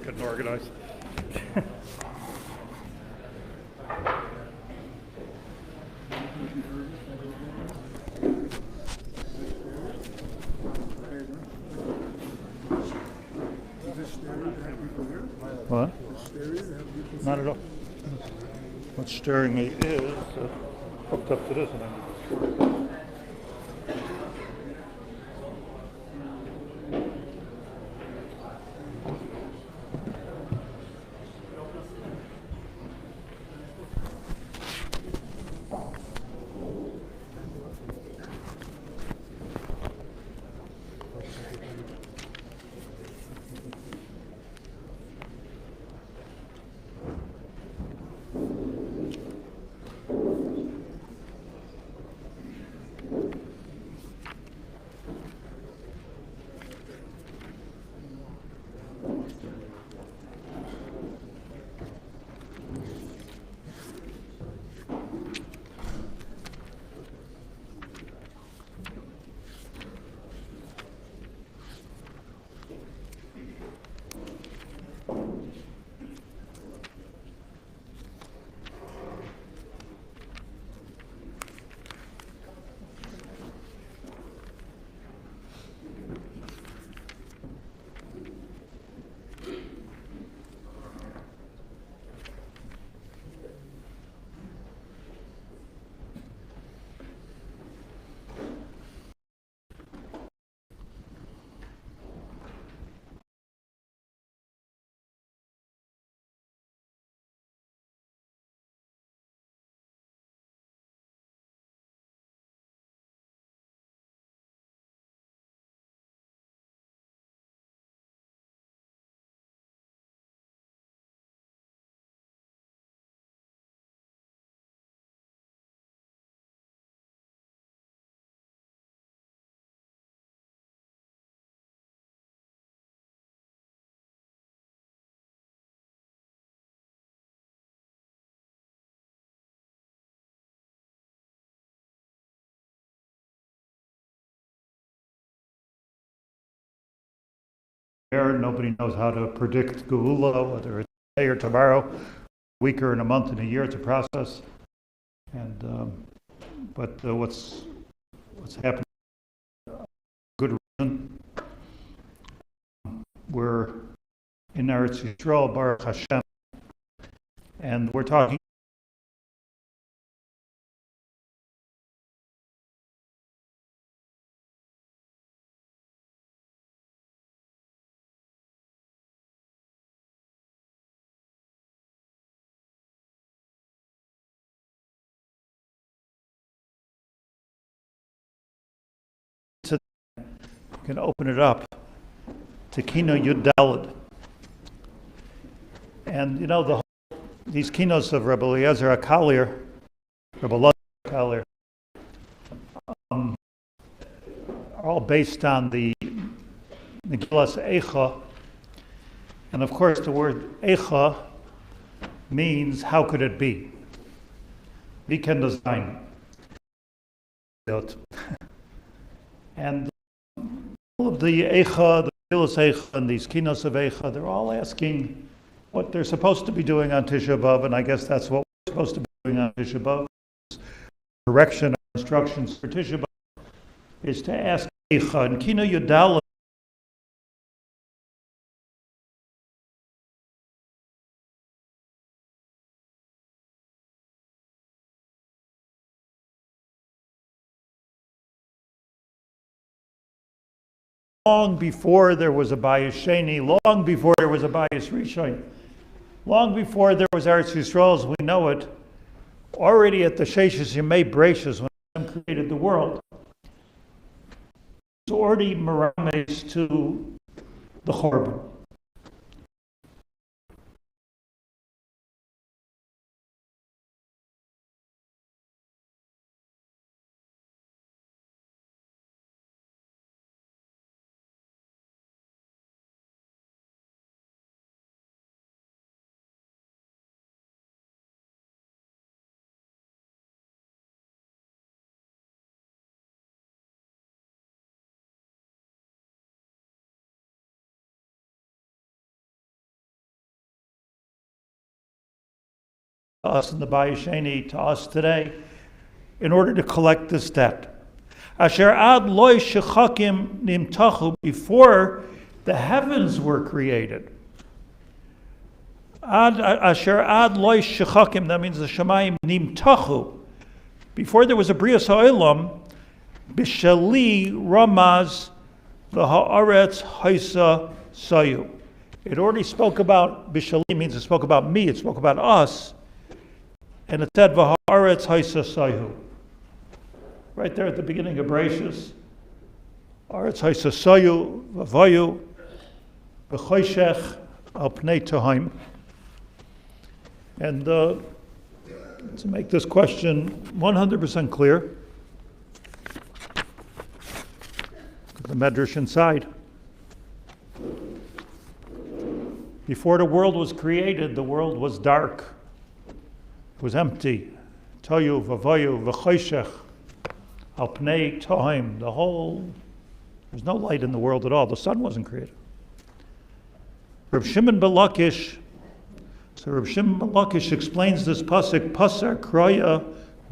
getting organized. What? Not at all. What stirring me is hooked up to this, and I'm there. Nobody knows how to predict Geula, whether it's today or tomorrow, a week or in a month, in a year. It's a process. And but what's happening? Good reason. We're in Eretz Yisrael, Baruch Hashem, and we're talking. You can open it up to 𝐞𝐻. And you know, these Kinos of Rabbi Eliezer HaKalir, Rabbi Eliezer HaKalir, are all based on the Megillas Eicha. And of course, the word Eicha means, how could it be? Wie kann das sein? And all of the Eicha, the Megillas Eicha, and these Kinos of Eicha, they're all asking what they're supposed to be doing on Tisha B'Av, and I guess that's what we're supposed to be doing on Tisha B'Av. Correction or instructions for Tisha B'Av is to ask Eicha, and 𝐞𝐻. Long before there was a Bayis Sheni, long before there was a Bayis Rishon, long before there was Eretz Yisrael as we know it, already at the 𝐀𝐫𝐢𝐵𝗵𝗺 when Hashem created the world, it's already merames to the 𝗀𝗶𝗵. to us in the Bayis Sheni, to us today, in order to collect this debt. Asher ad loy shechakim nimtachu, before the heavens were created. Asher ad loy shechakim, that means the Shemayim nimtachu. Before there was a Brias Ha'olam, b'shali ramaz v'ha'aretz 𝗳𝗁𝗁. It already spoke about, b'shali means it spoke about me, it spoke about us, and it said v'ha'aretz 𝗳𝗁𝗁. Right there at the beginning of Bereshis. Aretz 𝗳𝗁𝗁 v'vayu v'choshech al pnei tehom. And to make this question 100% clear, the Medrash inside. Before the world was created, the world was dark. It was empty. Tohu v'vayu v'choshech al pnei tehom. There's no light in the world at all. The sun wasn't created. Reb Shimon ben Lakish explains this pasuk, pasar kroya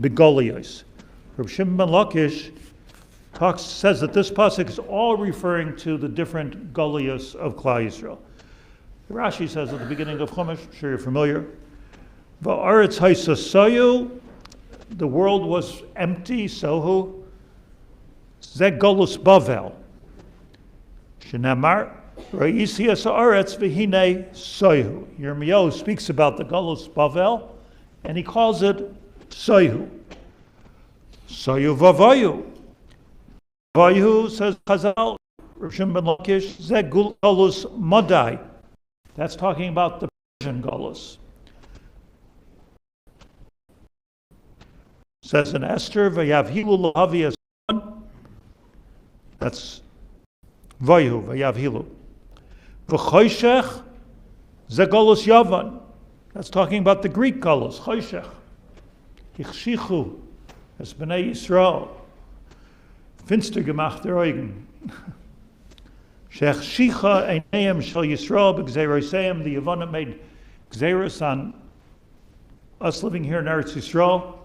begolios. Reb Shimon ben Lakish says that this pasuk is all referring to the different golios of Klal Yisrael. Rashi says at the beginning of Chumash, I'm sure you're familiar, v'aretz 𝗳𝗁𝗁, the world was empty, sohu, zeh golus Bavel. Shenamar, 𝗬𝐻𝐨 ha'aretz v'hinei sohu. Yirmiyahu speaks about the golus Bavel, and he calls it sohu. Sohu v'vayu. Vayu, says Chazal, Reb Shimon ben Lakish, zeh golus Madai. That's talking about the Persian golus. Says in Esther, v'yavhilu l'havi son. That's vayu, v'yavhilu. V'choshech ze golus Yavan. That's talking about the Greek golus, choshech. Hichshichu es b'nei Yisrael. Finster gemacht der Augen. 𝗪𝗪𝗪 einayim shel Yisrael 𝐥𝐨𝐯𝐢𝐬. The Yavanim made gzeros on us living here in Eretz Yisrael,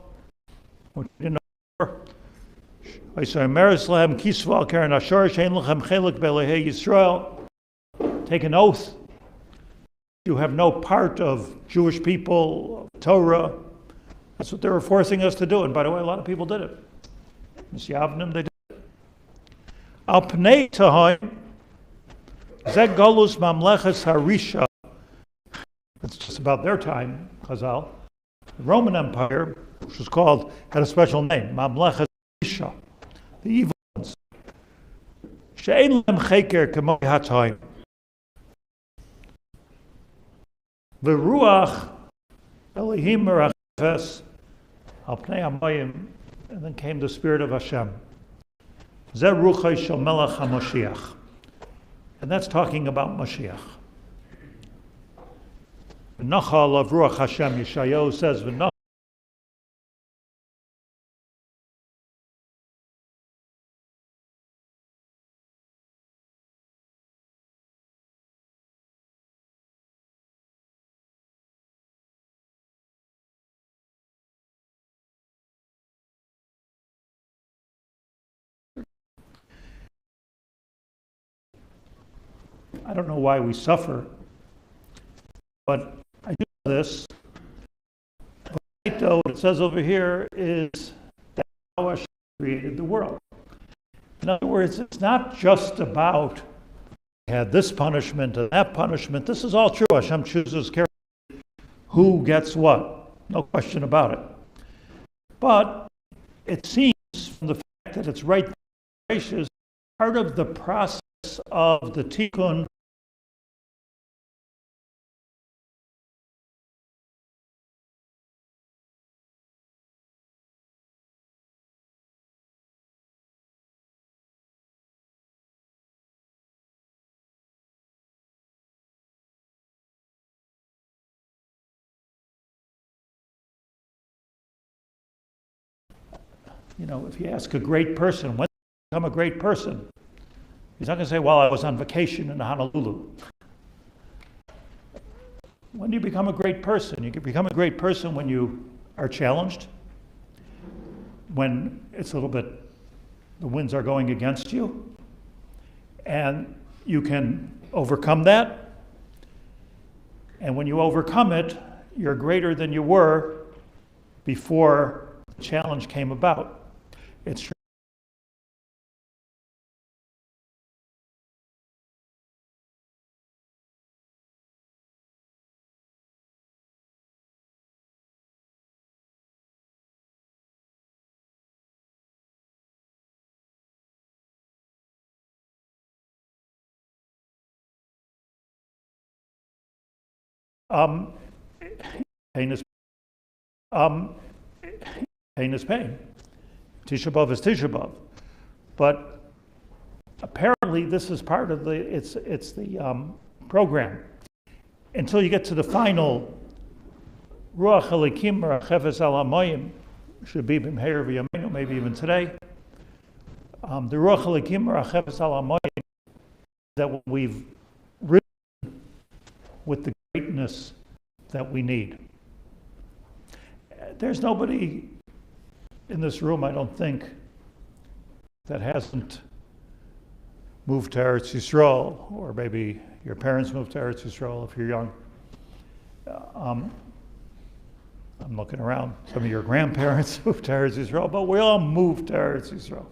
which we didn't know before. Take an oath. You have no part of Jewish people, of Torah. That's what they were forcing us to do. And by the way, a lot of people did it. Misyavnim, they did it. Al pnei tehom. Zeh golus mamleches harisha. It's just about their time, Chazal. The Roman Empire, which was had a special name, mamleches harisha, the evil ones. She'ein lehem cheker 𝗀𝐀𝐁 ha'tayim. V'ruach Elohim merachefes al pnei hamayim, and then came the Spirit of Hashem. Zeh ruchai shel melech haMashiach. And that's talking about Mashiach. V'nachal of Ruach Hashem, Yeshayahu says, V'nachal. I don't know why we suffer, but I do know this. But what it says over here is that how Hashem created the world. In other words, it's not just about had this punishment and that punishment. This is all true. Hashem chooses carefully who gets what. No question about it. But it seems from the fact that it's right there, gracious, part of the process of the tikkun if you ask a great person, when did you become a great person? He's not going to say, well, I was on vacation in Honolulu. when you become a great person. You can become a great person when you are challenged, when it's a little bit, the winds are going against you, and you can overcome that. And when you overcome it, you're greater than you were before the challenge came about. It's true. Pain is pain is pain. Tisha B'Av is Tisha B'Av. But apparently this is part of the program. Until you get to the final 𝗀𝗏 𝐿𝐼kim 𝗂𝐻𝑍 𝐿 maybe even today. The 𝗀𝗏 𝐿𝐼kim 𝗂𝐻𝑍 that we've risen with the greatness that we need. There's nobody in this room, I don't think, that hasn't moved to Eretz Yisrael, or maybe your parents moved to Eretz Yisrael if you're young. I'm looking around. Some of your grandparents moved to Eretz Yisrael, but we all moved to Eretz Yisrael.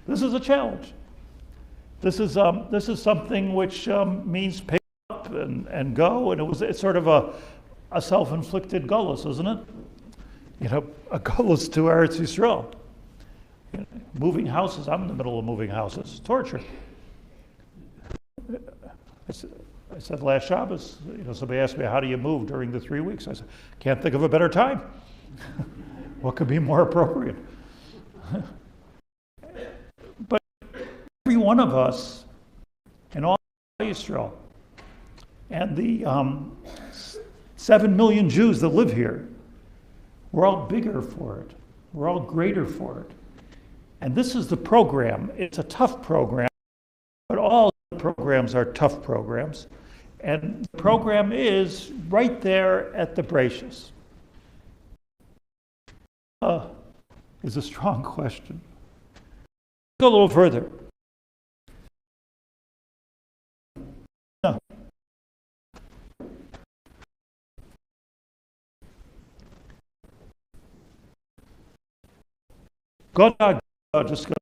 This is a challenge. This is something which means pick up and go, and it's sort of a self-inflicted gullus, isn't it? You know, a gullus to Eretz Yisrael. You know, moving houses, I'm in the middle of moving houses. Torture. I said last Shabbos, somebody asked me, how do you move during the 3 weeks? I said, can't think of a better time. What could be more appropriate? But every one of us, and all Israel, and the 7 million Jews that live here, we're all bigger for it. We're all greater for it. And this is the program. It's a tough program, but all programs are tough programs. And the program is right there at the bracious. Is a strong question. Go a little further. No. God, just go.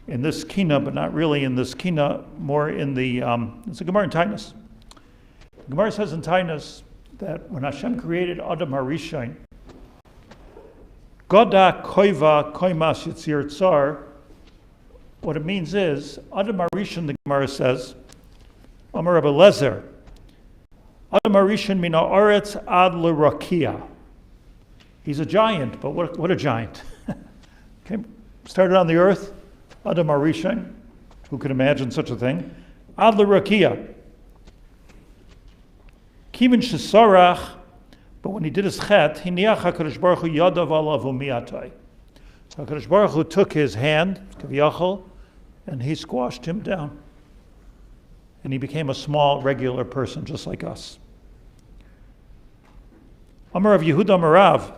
In this Kina, but not really in this Kina, more in the, it's a Gemara in Tainos. The Gemara says in Tainos that when Hashem created Adam HaRishon, 𝗀𝗫 𝐀𝐀𝐧 𝐁𝐞𝐧, what it means is, Adam HaRishon, the Gemara says, Amar Rabbi Lezer, Adam HaRishon min ha'aretz ad l'rakia. He's a giant, but what a giant. Started on the earth, Adam HaRishon, who could imagine such a thing, ad l'rakia. Kivin shesarach, but when he did his chet, hiniach HaKadosh Baruch Hu yadav alav u'mi'atai. So HaKadosh Baruch Hu took his hand, 𝗑𝐿, and he squashed him down. And he became a small, regular person, just like us. Amar Rav Yehuda Marav,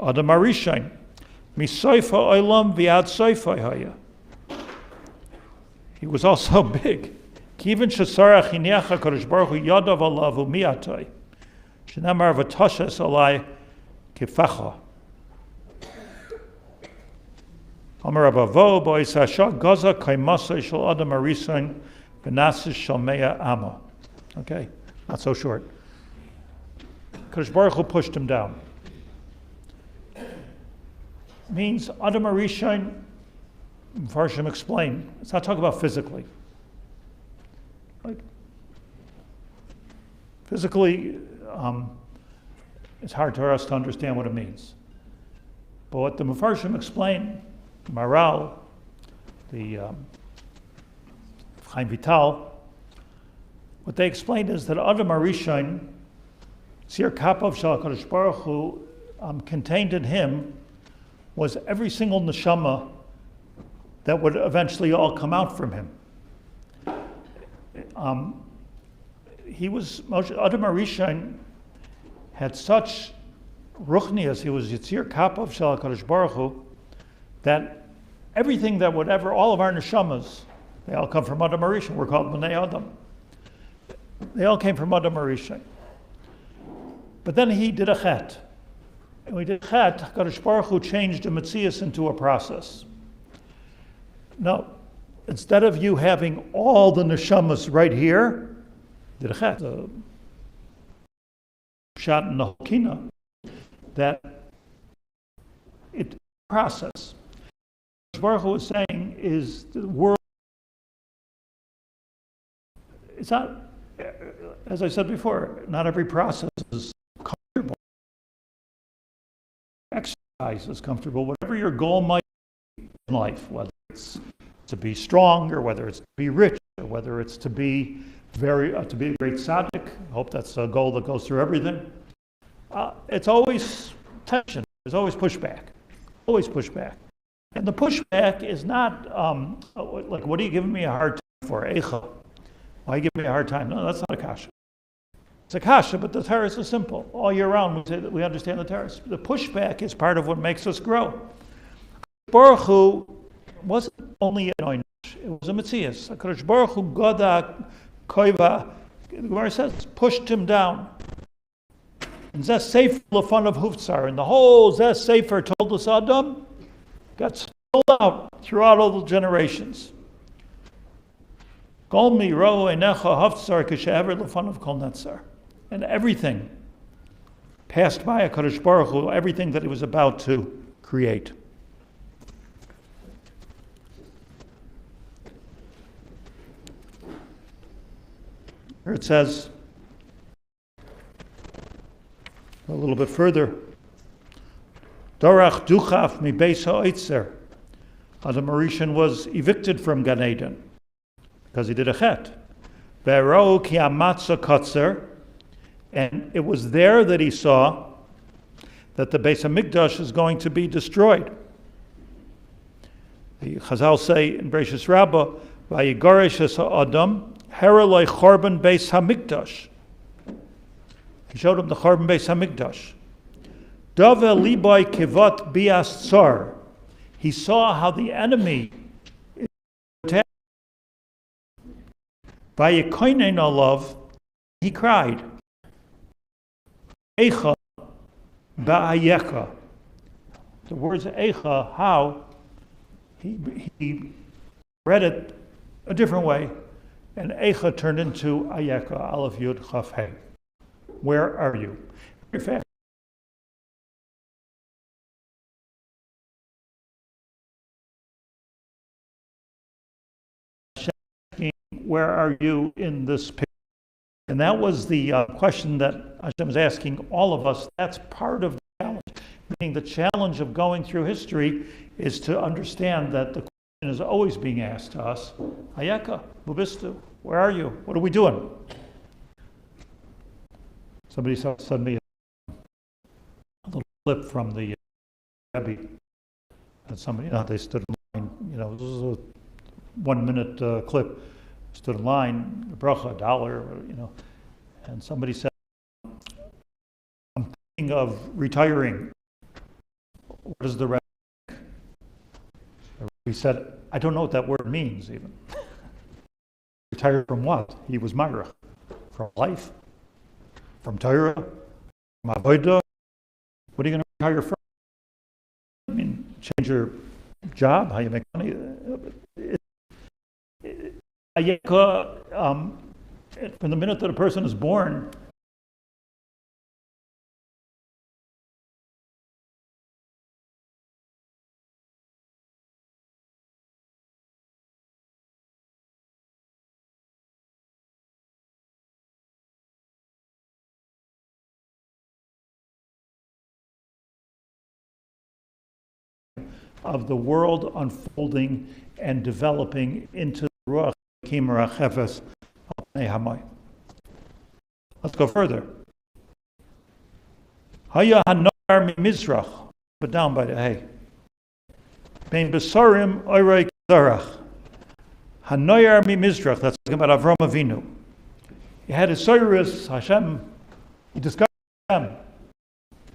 Adam HaRishon, misoifa olam v'ad soifa haya. He was also big. Kivin shesarach hiniach HaKadosh Baruch Hu yadav alav u'mi'atai. Shenamar v'toshes alai kefecha. Amar Abavo bois hasha gaza kaimasa shel Adam HaRishon v'nasis shel mea ama. Okay, not so short. Kadosh Baruch Hu pushed him down. Means Adam HaRishon, Mepharshim explain, it's not talking about physically. Like, physically, it's hard for us to understand what it means. But what the Mepharshim explain Maral, the Chaim Vital, what they explained is that Adam Arishon, Tzir Kapav Shal HaKadosh Baruch Hu, contained in him was every single neshama that would eventually all come out from him. He was, Adam Arishon had such ruchnias, he was Yitzir Kapav Shal HaKadosh Baruch Hu, that everything that would ever, all of our neshamas, they all come from Adam Arishon. We're called Bnei Adam. They all came from Adam Arishon. But then he did a chet. And we did chet, HaKadosh Baruch Hu changed the Metzias into a process. Now, instead of you having all the neshamas right here, did a chet, a shot in the Kina, that it process. What Baruch Hu is saying is the world, it's not, as I said before, not every process is comfortable. Exercise is comfortable. Whatever your goal might be in life, whether it's to be strong or whether it's to be rich or whether it's to be to be a great tzaddik. I hope that's a goal that goes through everything. It's always tension. There's always pushback. Always pushback. And the pushback is not like, what are you giving me a hard time for? Eicha. Why are you giving me a hard time? No, that's not a kasha. It's a kasha, but the Torah is simple. All year round, we say that we understand the Torah. The pushback is part of what makes us grow. Baruch Hu wasn't only an oynish, it was a metzias. HaKadosh Baruch Hu 𝐸𝐲, the Gemara says, pushed him down. And 𝐬𝐨 𝐸 𝐻𝐿, and the whole 𝐬𝐨 told us Adam got spilled out throughout all the generations. And everything passed by HaKadosh Baruch Hu, everything that he was about to create. Here it says, a little bit further, 𝗂𝗏 𝑚iBeis HaOitzer. Adam Arishon was evicted from Gan Eden because he did a chet. 𝗂𝗏 ki hamatzah 𝐸𝐻, and it was there that he saw that the Beis HaMikdash is going to be destroyed. The Chazal say in Bereshis Rabbah, 𝗂𝗍𝐴 ha'adam 𝗂𝗏 𝐴 Beis HaMikdash. He showed him the 𝐴 Beis HaMikdash. 𝗳 𝗁 bias tsar. He saw how the enemy attacked. Vayikoinen alav, he cried. Eicha ba'ayeka. The words Eicha, how, he read it a different way, and Eicha turned into Ayeka, Aleph Yud Chaf Hey. Where are you? Very fast. Where are you in this picture? And that was the question that Hashem is asking all of us. That's part of the challenge. Meaning the challenge of going through history is to understand that the question is always being asked to us, Ayeka, Bubistu, where are you? What are we doing? Somebody sent me a little clip from the Rebbe. And somebody, they stood in line, this is a 1 minute clip. Stood in line, a bracha, $1, and somebody said, I'm thinking of retiring. What is the Rebbe? He said, I don't know what that word means even. Retire from what? He was Myrach. From life? From Torah? From Avodah? What are you going to retire from? I mean, change your job, how you make money. From the minute that a person is born, of the world unfolding and developing into the 𝗀𝐻 𝐸𝐻 𝗂𝐻. Let's go further. Haya hanoyar mimizrach, but down by the hay. Bein besarim oirei k'zarach. Hanoyar mimizrach, that's talking about Avram Avinu. He had his Cyrus, Hashem, he discovered Hashem.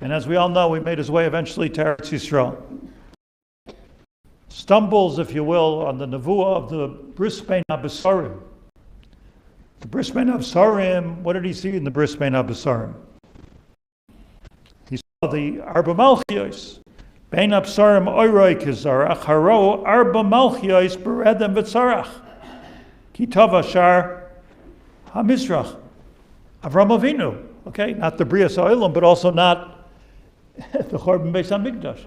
And as we all know, he made his way eventually to Eretz Yisrael. Stumbles, if you will, on the nevuah of the Bris Bein HaBesarim. The Bris Bein HaBesarim, what did he see in the Bris Bein HaBesarim? He saw the Arba Malchios. Bein HaBesarim oiroi k'zarach, haro Arba Malchios beredem v'tzarach. Ki tov ashar HaMizrach. Avram Avinu. Okay, not the Brias Ha'olam, but also not the Chorban Beis HaMikdash.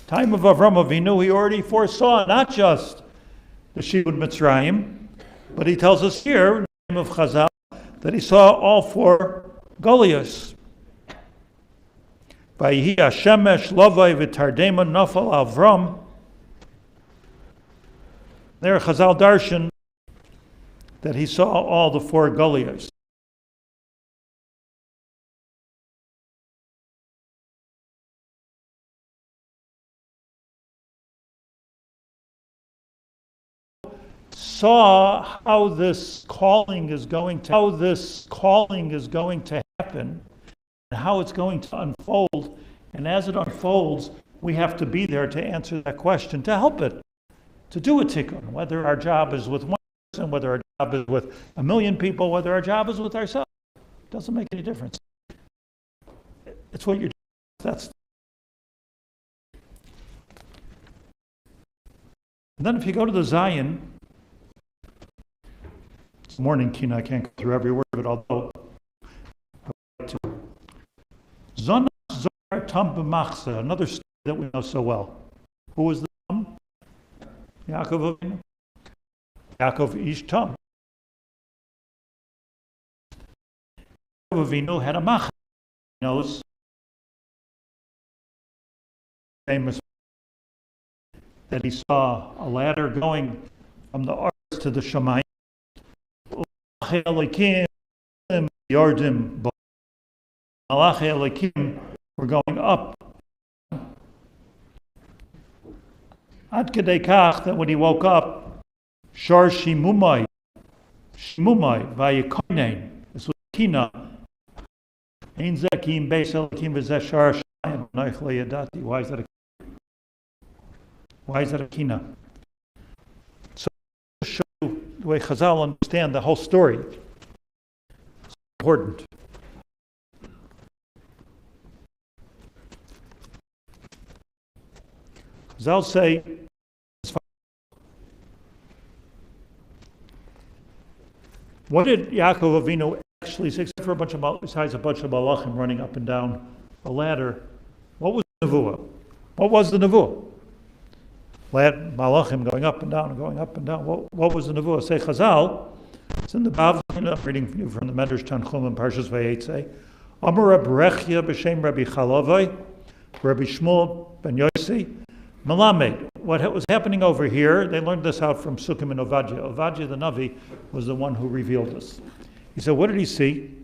Time of Avram Avinu, he already foresaw not just the Shibud Mitzrayim, but he tells us here, in the name of Chazal, that he saw all four Goliaths. Vayhi Hashemesh Lavai v'Tardema Nafal Avram. There Chazal darshan that he saw all the four Goliaths. Saw how this calling is going to happen and how it's going to unfold, and as it unfolds we have to be there to answer that question, to help it, to do a tikkun, whether our job is with one person, whether our job is with 1 million people, whether our job is with ourselves. It doesn't make any difference. It's what you're doing. That's. And then if you go to the Zion, morning kina, I can't go through every word, but although I would like to. Zona Zor Tam B'Machsa, another story that we know so well. Who was the Tam? Yaakov Avinu. Yaakov Ish Tam. Yaakov Avinu had a machzor. He knows famous that he saw a ladder going from the earth to the Shamayim. 𝐸𝐻 Yardim. 𝐸𝐻 were going up. 𝗍𝐻 that when he woke up, Shar Shimumai Vayikoinen. This was Kina. 𝐸𝐻𝐾 𝐬𝐩𝐾 Shar Shayim 𝗍𝐻 Yadati. Why is that a Kina? The way Chazal understand the whole story. It's important. Chazal say, what did Yaakov Avinu actually say, except for besides a bunch of malachim running up and down a ladder? What was the nevuah? What was the nevuah? Malachim going up and down and going up and down. What was the nevuah? Say Chazal. It's in the B'Av. I'm reading from the Medrash Tanchum and Parshas Vayetze. Amar 𝗂𝗏 b'shem Rabbi Chalovai, Rabbi Shmuel ben Yossi, Melamed. What was happening over here? They learned this out from Sukkim and Ovadia. Ovadia the Navi was the one who revealed this. He said, what did he see?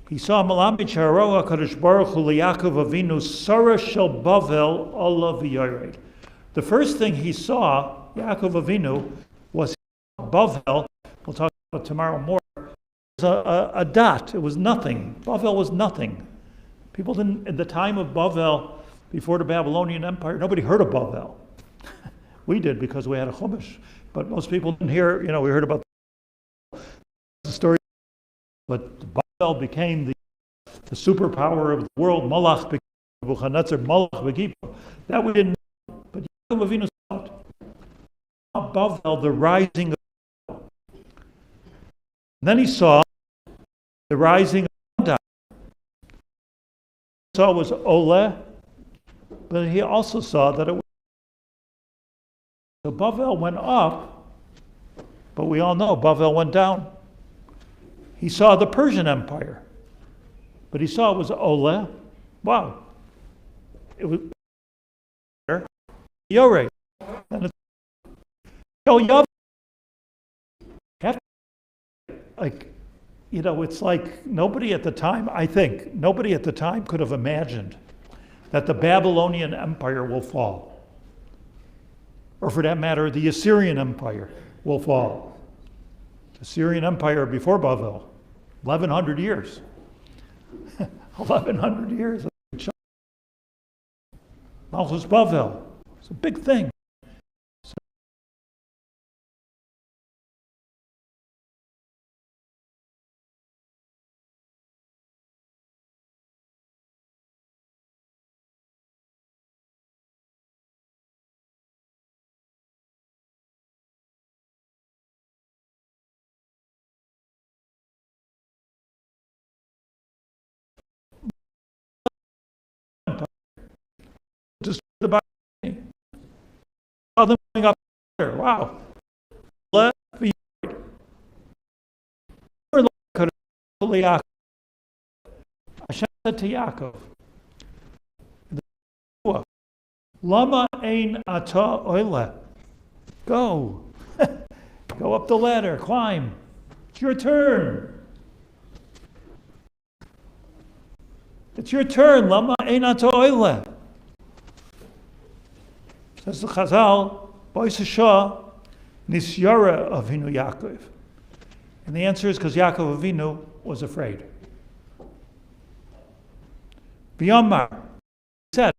He saw Melamed Sheharo HaKadosh Baruch Hu LiYaakov Avinu Sarah Shel Bavel Allah V'Yored. The first thing he saw, Yaakov Avinu, was Bavel. We'll talk about it tomorrow more. It was a dot. It was nothing. Bavel was nothing. People didn't, at the time of Bavel, before the Babylonian Empire, nobody heard of Bavel. We did because we had a Chumash. But most people didn't hear, we heard about the story. But Bavel became the superpower of the world. Malach became Nebuchadnezzar, Malach Begipo. That we didn't know. But Yaakov Avinu saw it. Bavel, the rising of Bavel. Then he saw the rising of Gandhi. He saw it was Ole, but he also saw that it was. So Bavel went up, but we all know Bavel went down. He saw the Persian Empire, but he saw it was Ole. Wow. It was Yored. then it's Yav. Like, it's like nobody at the time, I think, nobody at the time could have imagined that the Babylonian Empire will fall. Or for that matter, the Assyrian Empire will fall. The Assyrian Empire before Bavel, 1,100 years. 1,100 years. Malchus Bavel. It's a big thing. Just the Bible. Saw them going up there. Wow. Let be Yaakov. Hashem said to Yaakov, Lama ein ata oile. Go. Go up the ladder, climb. It's your turn. It's your turn. Lama ein ata oile. Says the Chazal, 𝗂𝐻 nisyara Avinu Yaakov. And the answer is because Yaakov Avinu was afraid. B'yamar, he said,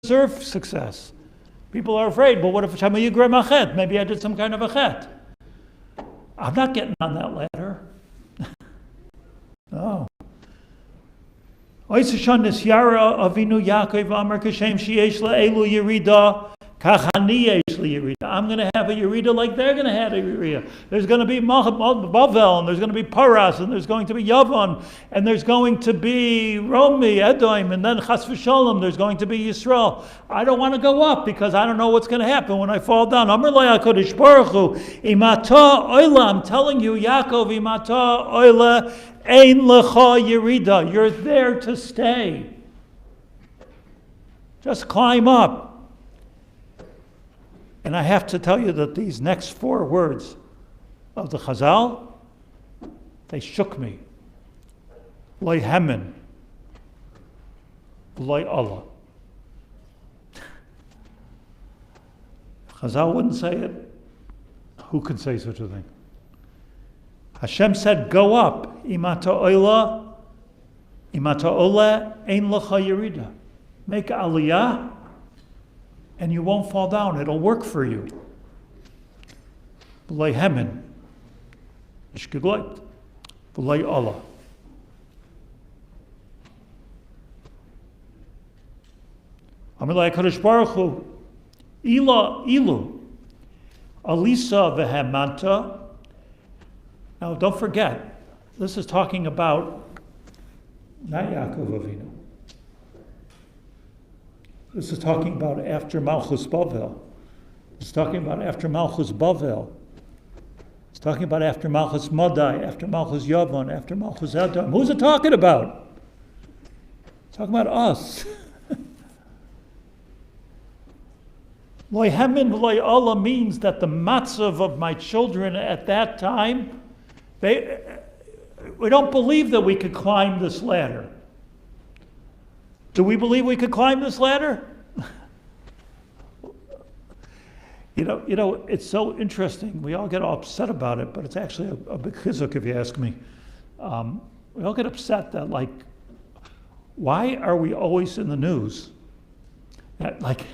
deserve success. People are afraid, but what if 𝗬𝐿 maybe I did some kind of a chet? I'm not getting on that ladder. No. 𝗂𝐻 nisyara Avinu Yaakov amar kashem sheyesh la'elu yerida kach ani yesh li yerida. I'm going to have a yerida like they're going to have a yerida. There's going to be Bavel, and there's going to be Paras, and there's going to be Yavon, and there's going to be Romi, Edom, and then Chas v'Shalom, there's going to be Yisrael. I don't want to go up because I don't know what's going to happen when I fall down. Amar lo HaKadosh Baruch Hu, imata oila, I'm telling you, Yaakov, imata oila, ein lecha yerida. You're there to stay. Just climb up. And I have to tell you that these next 4 words of the Chazal, they shook me. Lo hemen, lo Allah. Chazal wouldn't say it. Who can say such a thing? Hashem said, go up. Imata ola, ein lecha yerida. Make aliyah, and you won't fall down. It'll work for you. B'lei hemen, ish gegleit, b'lei Allah. Amalei HaKadosh Baruch Hu, ilu, alisa v'hemanta. Now don't forget, this is talking about not Yaakov Avinu. This is talking about after Malchus Bavel. It's talking about after Malchus Bavel. It's talking about after Malchus Madai, after Malchus Yavon, after Malchus Edom. Who's it talking about? It's talking about us. Lo hemen v'lo Allah means that the matzav of my children at that time, we don't believe that we could climb this ladder. Do we believe we could climb this ladder? You know, it's so interesting. We all get all upset about it, but it's actually a big chizuk if you ask me. We all get upset that, like, why are we always in the news? That, like,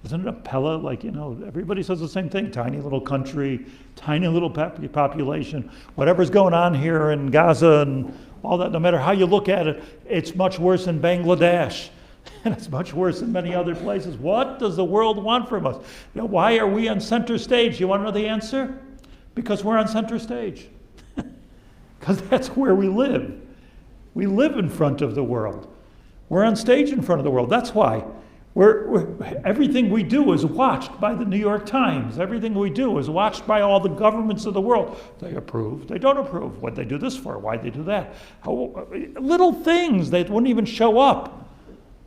isn't it a Pella? Like, everybody says the same thing. Tiny little country, tiny little population. Whatever's going on here in Gaza and all that, no matter how you look at it, it's much worse in Bangladesh. And it's much worse in many other places. What does the world want from us? Why are we on center stage? You want to know the answer? Because we're on center stage. Because that's where we live. We live in front of the world. We're on stage in front of the world. That's why. Everything we do is watched by the New York Times. Everything we do is watched by all the governments of the world. They approve, they don't approve. What'd they do this for? Why'd they do that? Little things that wouldn't even show up.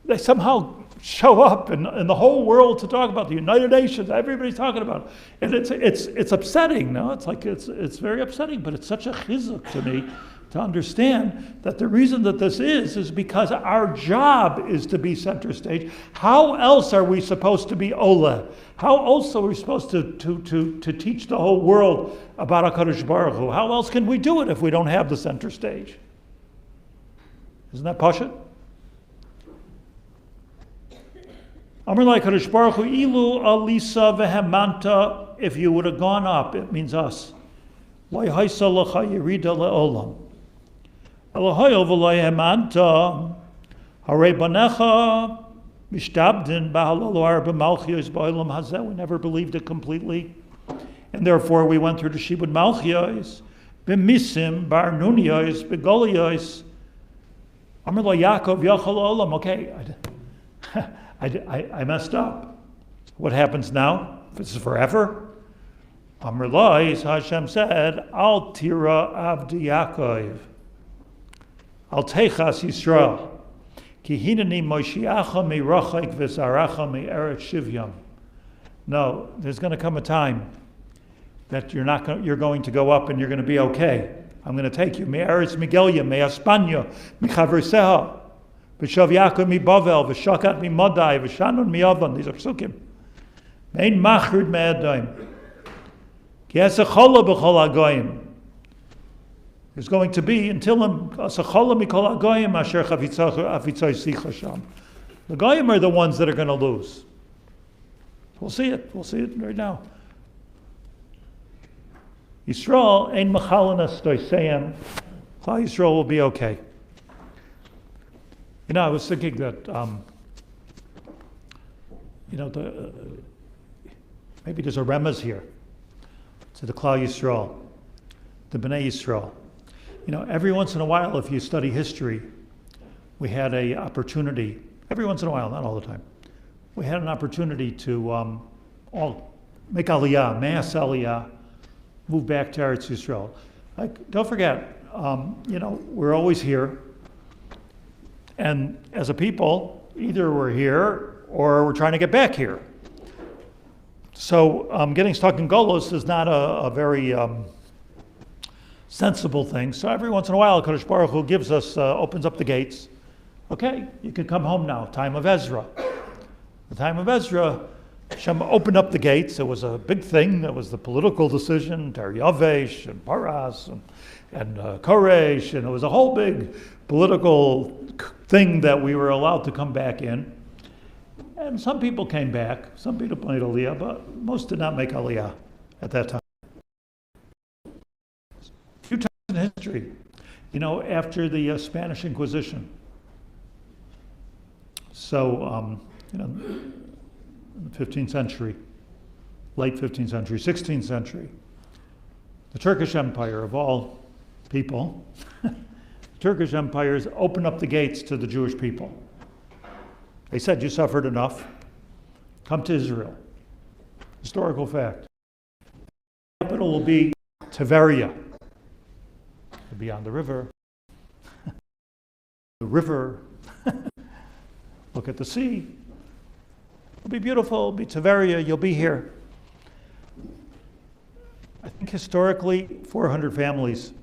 They somehow show up in the whole world to talk about the United Nations. Everybody's talking about it. And it's upsetting, no? It's very upsetting, but it's such a chizuk to me to understand that the reason that this is because our job is to be center stage. How else are we supposed to be Ola? How else are we supposed to teach the whole world about HaKadosh Baruch Hu? How else can we do it if we don't have the center stage? Isn't that pashut? Amar lai HaKadosh Baruch Hu, ilu alisa vehemanta, if you would have gone up, it means us. 𝗬𝗁 lecha yerida le'olam. Elohoyo v'lo Harei banecha mishtabdin b'halal 𝗬𝗁𝗏 hazeh. We never believed it completely, and therefore we went through the shibud malchiyos, b'misim, b'arnuniyos, b'goliyos. Amar lo Yaakov yachol olam. Okay, I messed up. What happens now? This is forever. Amar lo, Hashem said, Al tira avdi Yaakov. 𝗷𝗊𝐻𝑖 Yisrael, ki hineni moshiacha mirachik v'zaracha 𝐸𝐻𝐻 shiv'yam. No, there's going to come a time that you're going to go up and you're going to be okay. I'm going to take you. 𝐸𝐻𝐻 𝐾𝐫𝐢𝐜, 𝐸 𝐻𝐸𝐻 𝐸𝐻𝐻 𝐵avel, 𝐸 𝑚odai, 𝑠hanun 𝑚iavan. These are psukim. Mein machrid me'adayim. Ki esachola b'chol hagoyim. There's going to be until asachola mikol hagoyim asher 𝐓𝐡𝐢𝐬 sham. The goyim are the ones that are going to lose. We'll see it. We'll see it right now. Yisrael ein machalanas doiseim. Klal Yisrael will be okay. You know, I was thinking that, maybe there's a remez here to the Klal Yisrael, the Bnei Yisrael. You know, every once in a while, if you study history, we had an opportunity, every once in a while, not all the time, we had an opportunity to all make aliyah, mass aliyah, move back to Eretz Yisrael. Like, don't forget, we're always here. And as a people, either we're here or we're trying to get back here. So getting stuck in Golos is not a very sensible thing. So every once in a while, HaKadosh Baruch Hu gives us, opens up the gates. Okay, you can come home now. Time of Ezra. The time of Ezra, Hashem opened up the gates. It was a big thing. It was the political decision, 𝗬𝗏𝗏 and Paras and 𝗬𝗏𝗏𝗏, and it was a whole big political thing that we were allowed to come back in. And some people came back. Some people made aliyah, but most did not make aliyah at that time. A few times in history, after the Spanish Inquisition. So, in the 15th century, late 15th century, 16th century, the Turkish Empire, of all people, Turkish empires opened up the gates to the Jewish people. They said, you suffered enough. Come to Israel. Historical fact. The capital will be Tiberia. It'll be on the river. The river. Look at the sea. It'll be beautiful. It'll be Tiberia. You'll be here. I think historically, 400 families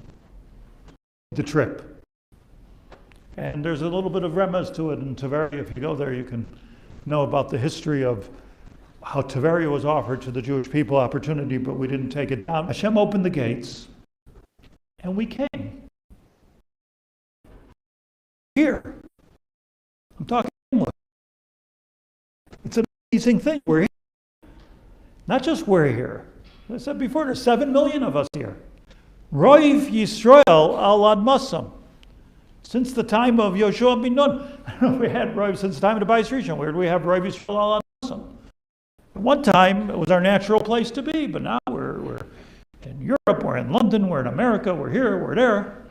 the trip. And there's a little bit of remez to it in Tiberia. If you go there, you can know about the history of how Tiberia was offered to the Jewish people opportunity, but we didn't take it down. Hashem opened the gates, and we came. Here. I'm talking English. It's an amazing thing. We're here. Not just we're here. As I said before, there's 7 million of us here. Roiv Yisrael al Admasam. Since the time of Yoshua bin Nun, we had Roiv since the time of the Bais Rishon. Where do we have Roiv Yisrael al Admasam? At one time, it was our natural place to be, but now we're in Europe, we're in London, we're in America, we're here, we're there.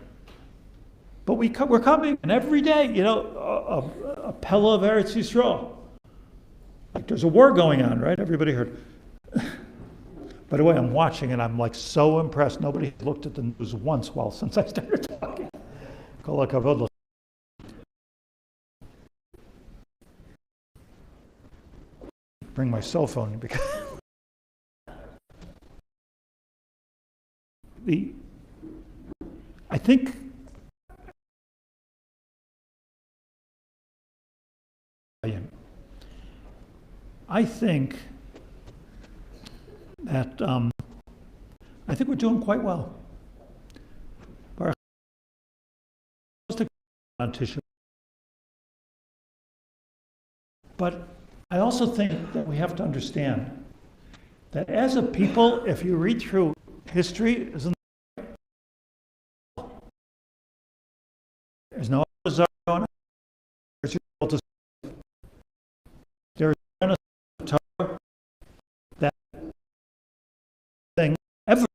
But we're coming, and every day, a Pella of Eretz Yisrael. Like there's a war going on, right? Everybody heard. By the way, I'm watching and I'm like so impressed. Nobody looked at the news once since I started talking. 𝗀𝗫𝐿. Bring my cell phone because I think that I think we're doing quite well. On Tisha. But I also think that we have to understand that as a people, if you read through history, there's no desire going on. There's a Torah that thing ever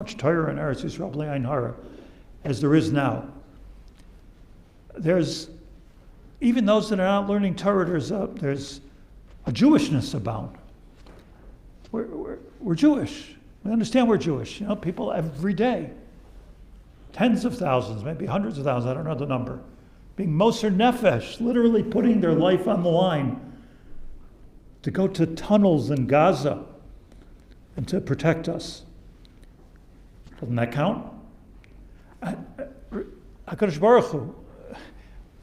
much Torah in Eretz Yisrael b'li ayin hara as there is now. There's even those that are not learning Torah. There's a Jewishness abound. We're Jewish. We understand we're Jewish. People every day, tens of thousands, maybe hundreds of thousands. I don't know the number, being Mussar nefesh, literally putting their life on the line to go to tunnels in Gaza and to protect us. Doesn't that count? 𝐸𝐴𝐷𝐿,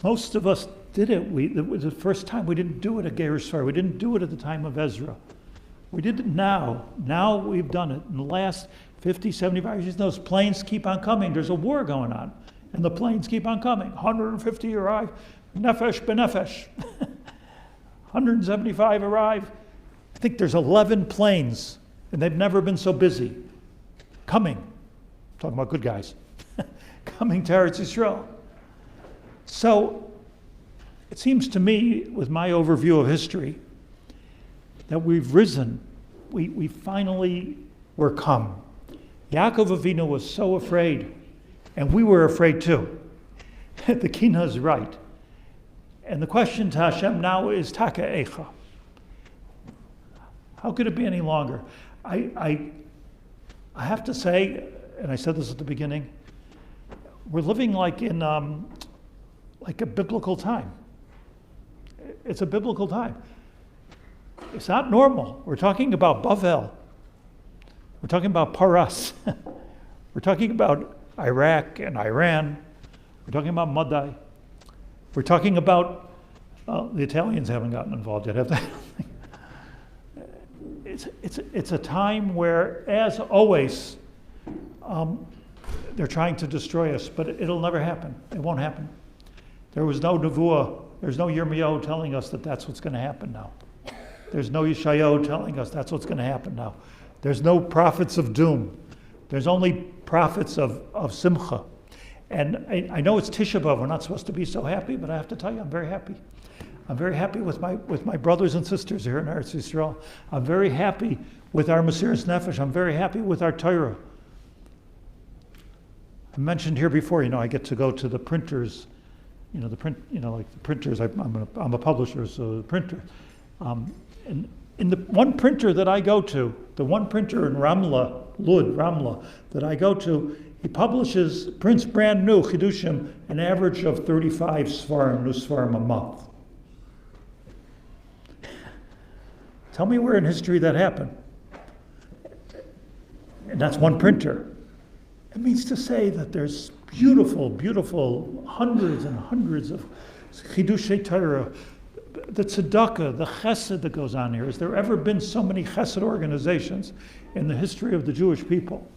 most of us did it. It was the first time we didn't do it at 𝐸R. We didn't do it at the time of Ezra. We did it now. Now we've done it. In the last 50, 75 years, those planes keep on coming. There's a war going on, and the planes keep on coming. 150 arrive, nefesh b'nefesh. 175 arrive. I think there's 11 planes, and they've never been so busy. Coming. I'm talking about good guys. Coming to Eretz Yisrael. So it seems to me, with my overview of history, that we've risen. We finally were come. Yaakov Avinu was so afraid, and we were afraid too. The Kinos is right. And the question to Hashem now is, Taka Eicha. How could it be any longer? I have to say, and I said this at the beginning, we're living like in like a biblical time. It's a biblical time. It's not normal. We're talking about Bavel. We're talking about Paras. We're talking about Iraq and Iran. We're talking about Madai. We're talking about, the Italians haven't gotten involved yet, have they? It's a time where, as always, they're trying to destroy us, but it'll never happen. It won't happen. There was no Nevuah, there's no Yirmiyahu telling us that that's what's going to happen now. There's no Yeshayahu telling us that's what's going to happen now. There's no prophets of doom. There's only prophets of Simcha. And I know it's Tisha B'Av, we're not supposed to be so happy, but I have to tell you, I'm very happy. I'm very happy with my brothers and sisters here in Eretz Yisrael. I'm very happy with our Mesiras Nefesh. I'm very happy with our Torah. I mentioned here before, I get to go to the printers, like the printers. I'm a publisher, so the printer. And in the one printer that I go to, the one printer in Ramla, that I go to, he prints brand new Chidushim, an average of 35 Sfarim, new Sfarim a month. Tell me where in history that happened. And that's one printer. It means to say that there's beautiful, beautiful hundreds and hundreds of Chidushei Torah, the tzedakah, the chesed that goes on here. Has there ever been so many chesed organizations in the history of the Jewish people?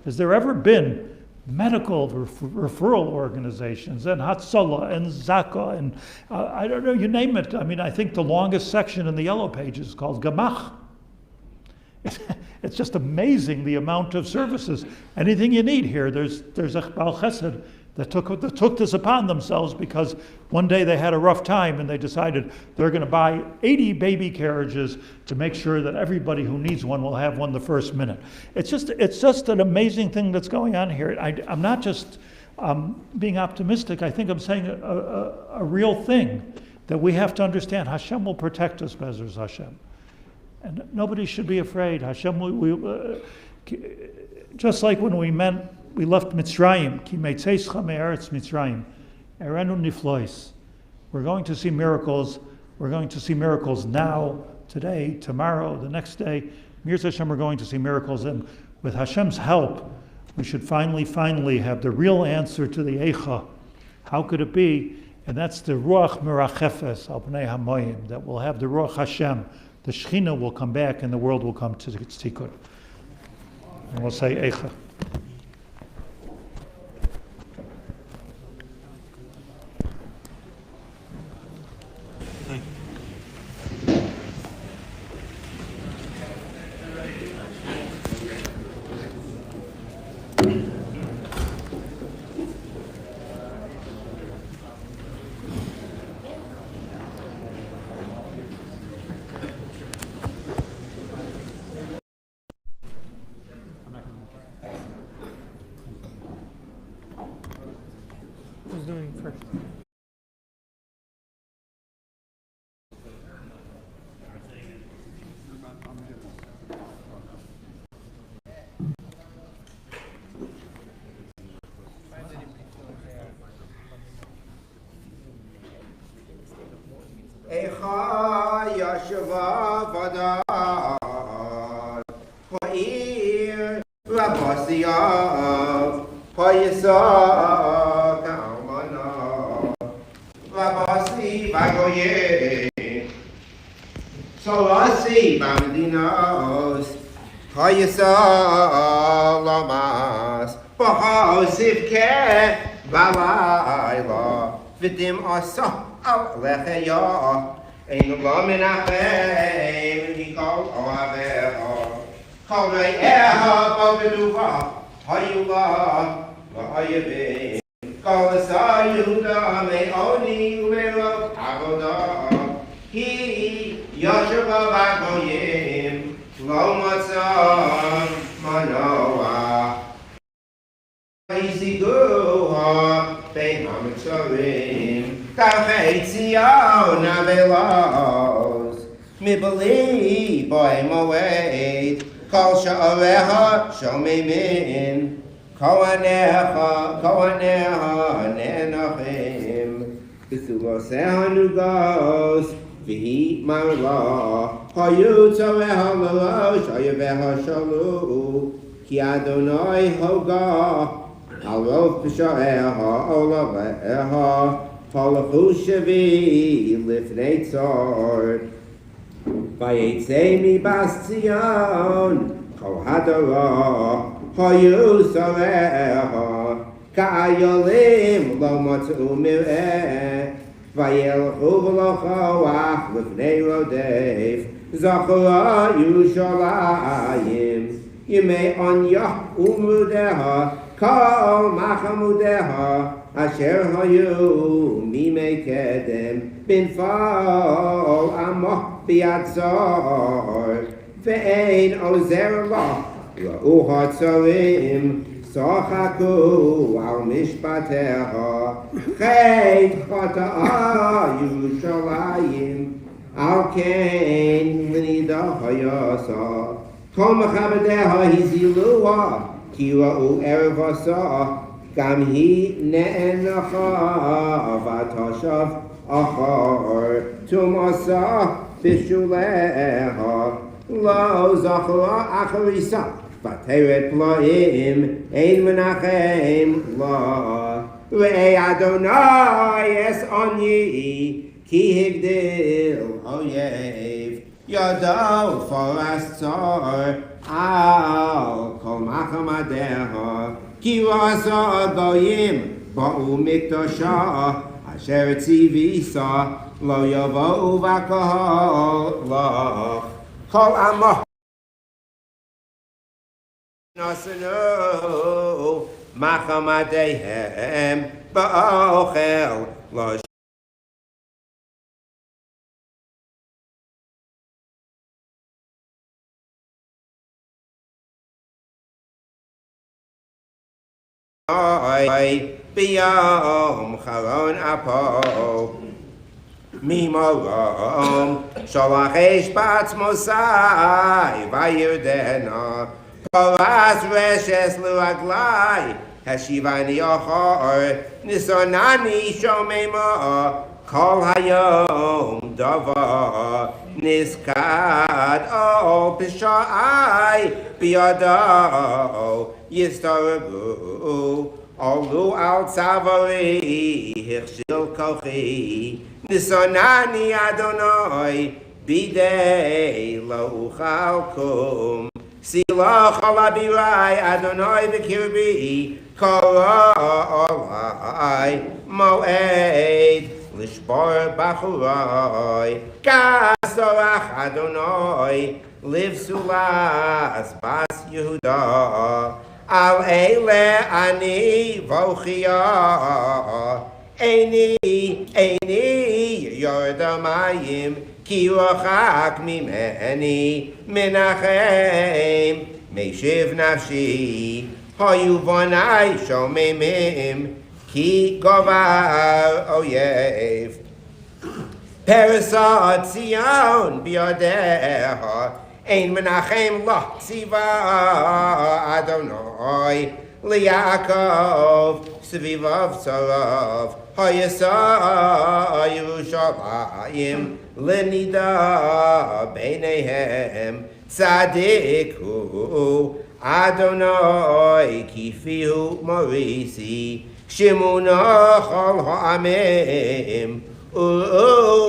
Has there ever been medical referral organizations and Hatzalah and Zaka and I don't know, you name it. I think the longest section in the Yellow Pages is called Gemach. It's just amazing the amount of services. Anything you need here, there's a Baal Chesed that took this upon themselves because one day they had a rough time and they decided they're going to buy 80 baby carriages to make sure that everybody who needs one will have one the first minute. It's just an amazing thing that's going on here. I'm not just being optimistic. I think I'm saying a real thing that we have to understand. Hashem will protect us, Be'ezus Hashem. And nobody should be afraid. Hashem, just like when we left Mitzrayim, 𝐘𝐫𝐢𝐬 𝐻𝑒'𝑟𝑒𝑡z Mitzrayim, erenu niflois. We're going to see miracles. We're going to see miracles now, today, tomorrow, the next day. Mirz Hashem, we're going to see miracles. And with Hashem's help, we should finally have the real answer to the Eicha. How could it be? And that's the Ruach Merachefes al Pnei Hamoyim, that will have the Ruach Hashem. The Shechina will come back and the world will come to its tikkun. And we'll say Eicha. Who's doing first? Eicha Yashava Vadad Ha'ir Rabasiyav Ha'yisa Ka'amana Rabasi Vagoye Solasi Bamdinos Ha'yisa Lamas Bahosivke Balayla Vidim Asa 𝐬𝐩𝐨𝐬 אין לא מנחם �ك𝐀𝐁 𝐬𝐩𝐵 בגדובה היו לה והיבין �כ יהודה מעוני ומרוב עבודה היא ישבה בגויים לא מצא מנוע השיגוה בין המצרים 𝗘𝐀𝐁𝐿 navelos מבלי בוי מועד כל שעריך שוממים כהניך נאנחים בסוגוסיה נוגוס והיא מרלה היו צוריה לראש אויביה שלו כי אדוני הוגה על רוב פשעיה עולביה 𝗀𝗁 לפני צור ויצא מבאס ציון כל הדורות היו שריה כאיילים לא מצאו מרעה וילכו ולכוח לפני רודף זכרה ירושלים ימי עניה ומרודיה כל מחמודיה אשר היו מימי קדם בנפול עמו ביד זר ואין עוזר לו ראו הצרים צחקו על משפטיה חטא חטאה ירושלים על כן לנידה יעשה כל מכבדיה הזילוה כי ראו ערב עשה גם היא נאנחה ותשב אחר תומסה בשוליה לא זכרה אחריסה ותרת פלאים אין מנחם לה ראה אדוני ישעני כי הגדיל אויב ידו פרס צר על כל מחמדיה כי רעשה הגויים באו מקדושה אשר ציוויסה לא יבואו בקהל לך כל עמו Nasenu Machamadehem Ba'ochel Lo Biyom Charon Apo Mimorom Sholach Batz Mosai Vayudena Paras Reshes Luaglai Hashivani Ochor Nisonani Shomema Kol Hayom Dava Niskad O Pishai Biyado Yistaragu Olu Al Tzavari Hirshil Kochi Nisonani Adonai Bidei Lo Uchalkum Sila Chalabirai Adonai B'Kirbi Koroi Moed Lishbor Bachurai Kasorach Adonai Liv Sulas Bas Yehuda Al Eile Ani Vochia Eini Yordamayim Ki Rachak Mimeni Menachem Meshiv Nafshi Hayu Vonai Shomemim Ki Govar Oyev Peresat Zion Biadeha Ein Menachem Lo Tziva Adonai Liakov Svivav Sarav Hayasa Yerushalayim Lenida Beinehem Tzadiku Adonai Kifihu Morisi Shimuna Chol Ha'amim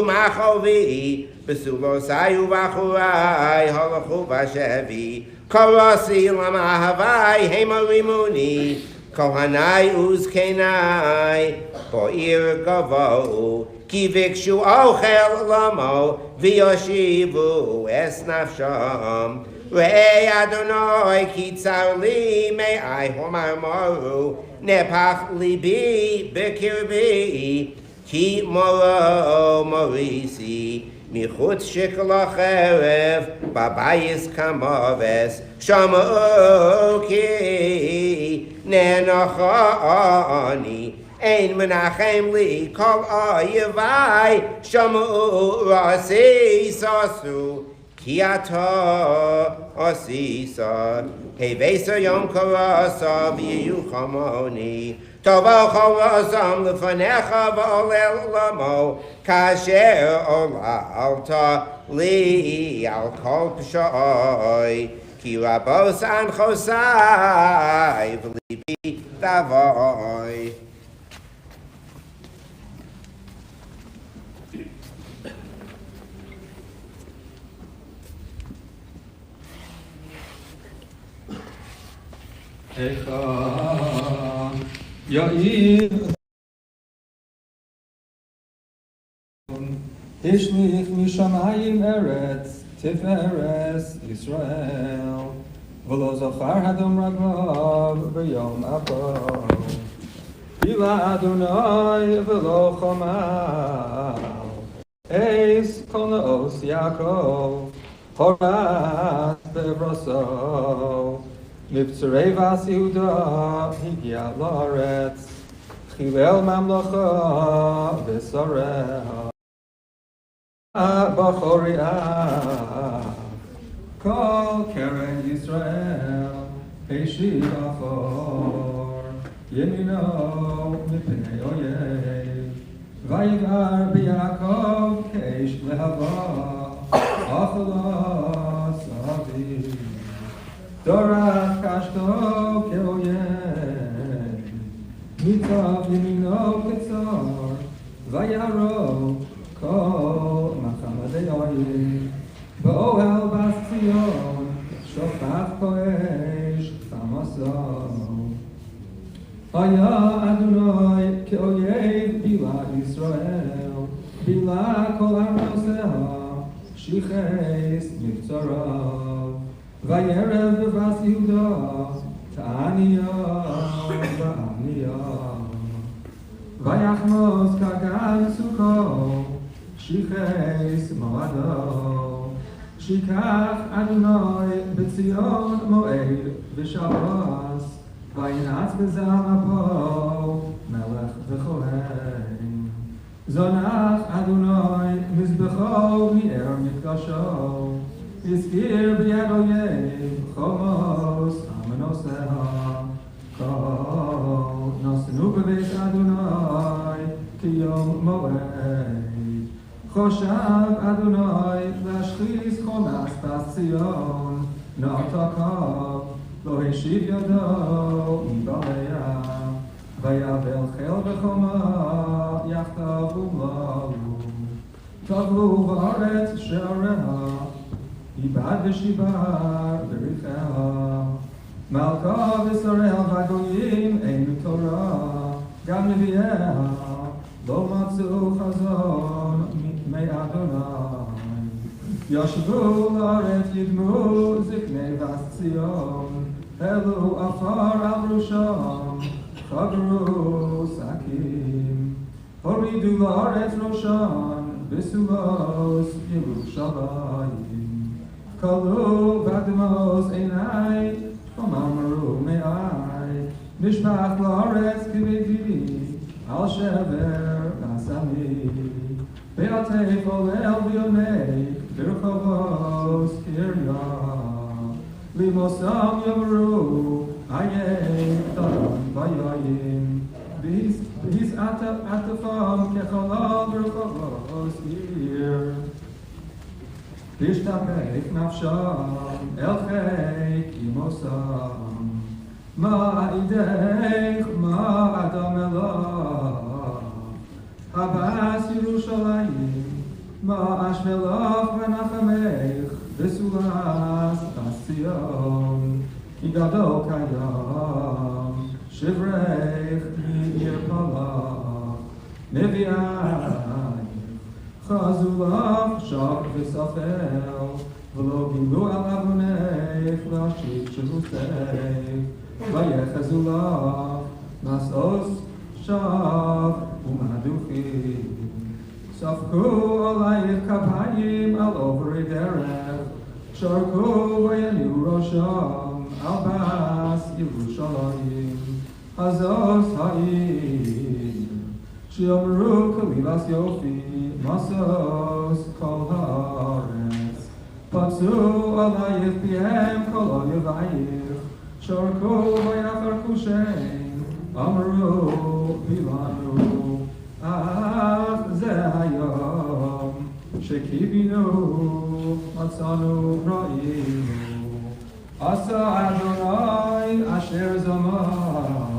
Machovi Besulosai Uvachurai Halachu Vashevi Karasi Lamahavai Hemarimuni Kohanai Uzkenai Bo'ir Gavo Ki Vikshu Ochel Lamo V'yoshivu Es Nafsham Re'ei Adonai Ki Tzar Li Me'ai Homar Moru Nepach Libi B'Kirbi Ki Moro Morisi Michutz Shikla Cherev Babayis Kamoves Shamoki Nenachani Ein Menachem Li Kol Oyevai Shamu Rasi Sasu Kiato Osisa Hevesa Yom Karasa V'yu Chamoni Tova Chavazam Lefanecha V'olel Lamo Kasher Olalta Li Al Kol Pshoi Ki Rabos An Chosai V'libi Davoi. Eicha Yair Ishlich Mishamayim Eretz Tiferes Yisrael V'lo zachar hadom raglav b'yom apo Bila Adonai v'lo chomal Eis kol naos Yaakov Horat be'braso 𝗏𝗏 Yehuda Higia La'aretz Chilel Mamlacha V'Sareha B'Choriah Kol Keren Yisrael Heishiv Afor Yemino Mipnei Oyev Vayigar B'Yaakov Keish Lehava Achalas Aviv Dorach Kashto Keoyen Mitzav Yemino Ketzar Vayaro Kol Machamadei Ba'ohel Bas Tzion Shofach Koesh Tamaso Haya Adonai Keoyev Bila Yisrael Bila Kol Arnoseha Shiches Nivtzarav וירב בבס יהודה, תעניה ועניה. ויחמוס כגן סוכו, שיחס מועדו. שיקח אדוני בציון מועד ושבס, וינעץ בזעם אפו מלך וכהן. זונח אדוני מזבחו מאר מקדשו, הזכיר ביד אויב חומוס המנוסה. כה נוסנו בבית אדוני כיום מועד. חושב אדוני להשחיז חומס בציון, נעתקו לא השיב ידו מבעליה. ויבל חיל וחומה יחדיו ומלאו, טבעו בארץ שעריה, איבד ושיבר בריחיה. מלכה ושריה וגויים אין תורה, גם נביאיה לא מצאו חזון מאדוני. ישבו לארץ ידמו זקני בס ציון, העלו עפר על ראשם, חברו שקים. הורידו לארץ ראשם בסולוס ירושלים. כלו בדמוס עיני אמרו מאי, נשפך לארץ כבדי על שבר וסמי. ועטף עולל ויונק ברחובוס קריה, לימוסם יאמרו עיין דרום ויין. והסעטפם כחלל ברחובוס עיר. תשתפך נפשם אל חיק עמוסם. מה עידך מה אדם אלך, הבאס ירושלים, מה אשמלך ונחמך בסולס בציון. כי גדול קיים שברך מעיר פלח, נביאייך חזו לך שק וספל, ולא גילו על אבונך להשיב שבותך. ויחזו לך מסעוס שב ומדוכים. ספקו עלייך כפיים על עוברי דרך, שרקו ויניעו ראשם על בס ירושלים. הזוס העיר שיאמרו כלילת יופי, מסוס כל הארץ. פצעו עלייך פיהם כל אויבייך, שרקו ויחרקו שם, אמרו בילנו. אך זה היום שקיווינו, מצאנו ראינו. עשה אדוני אשר זמם,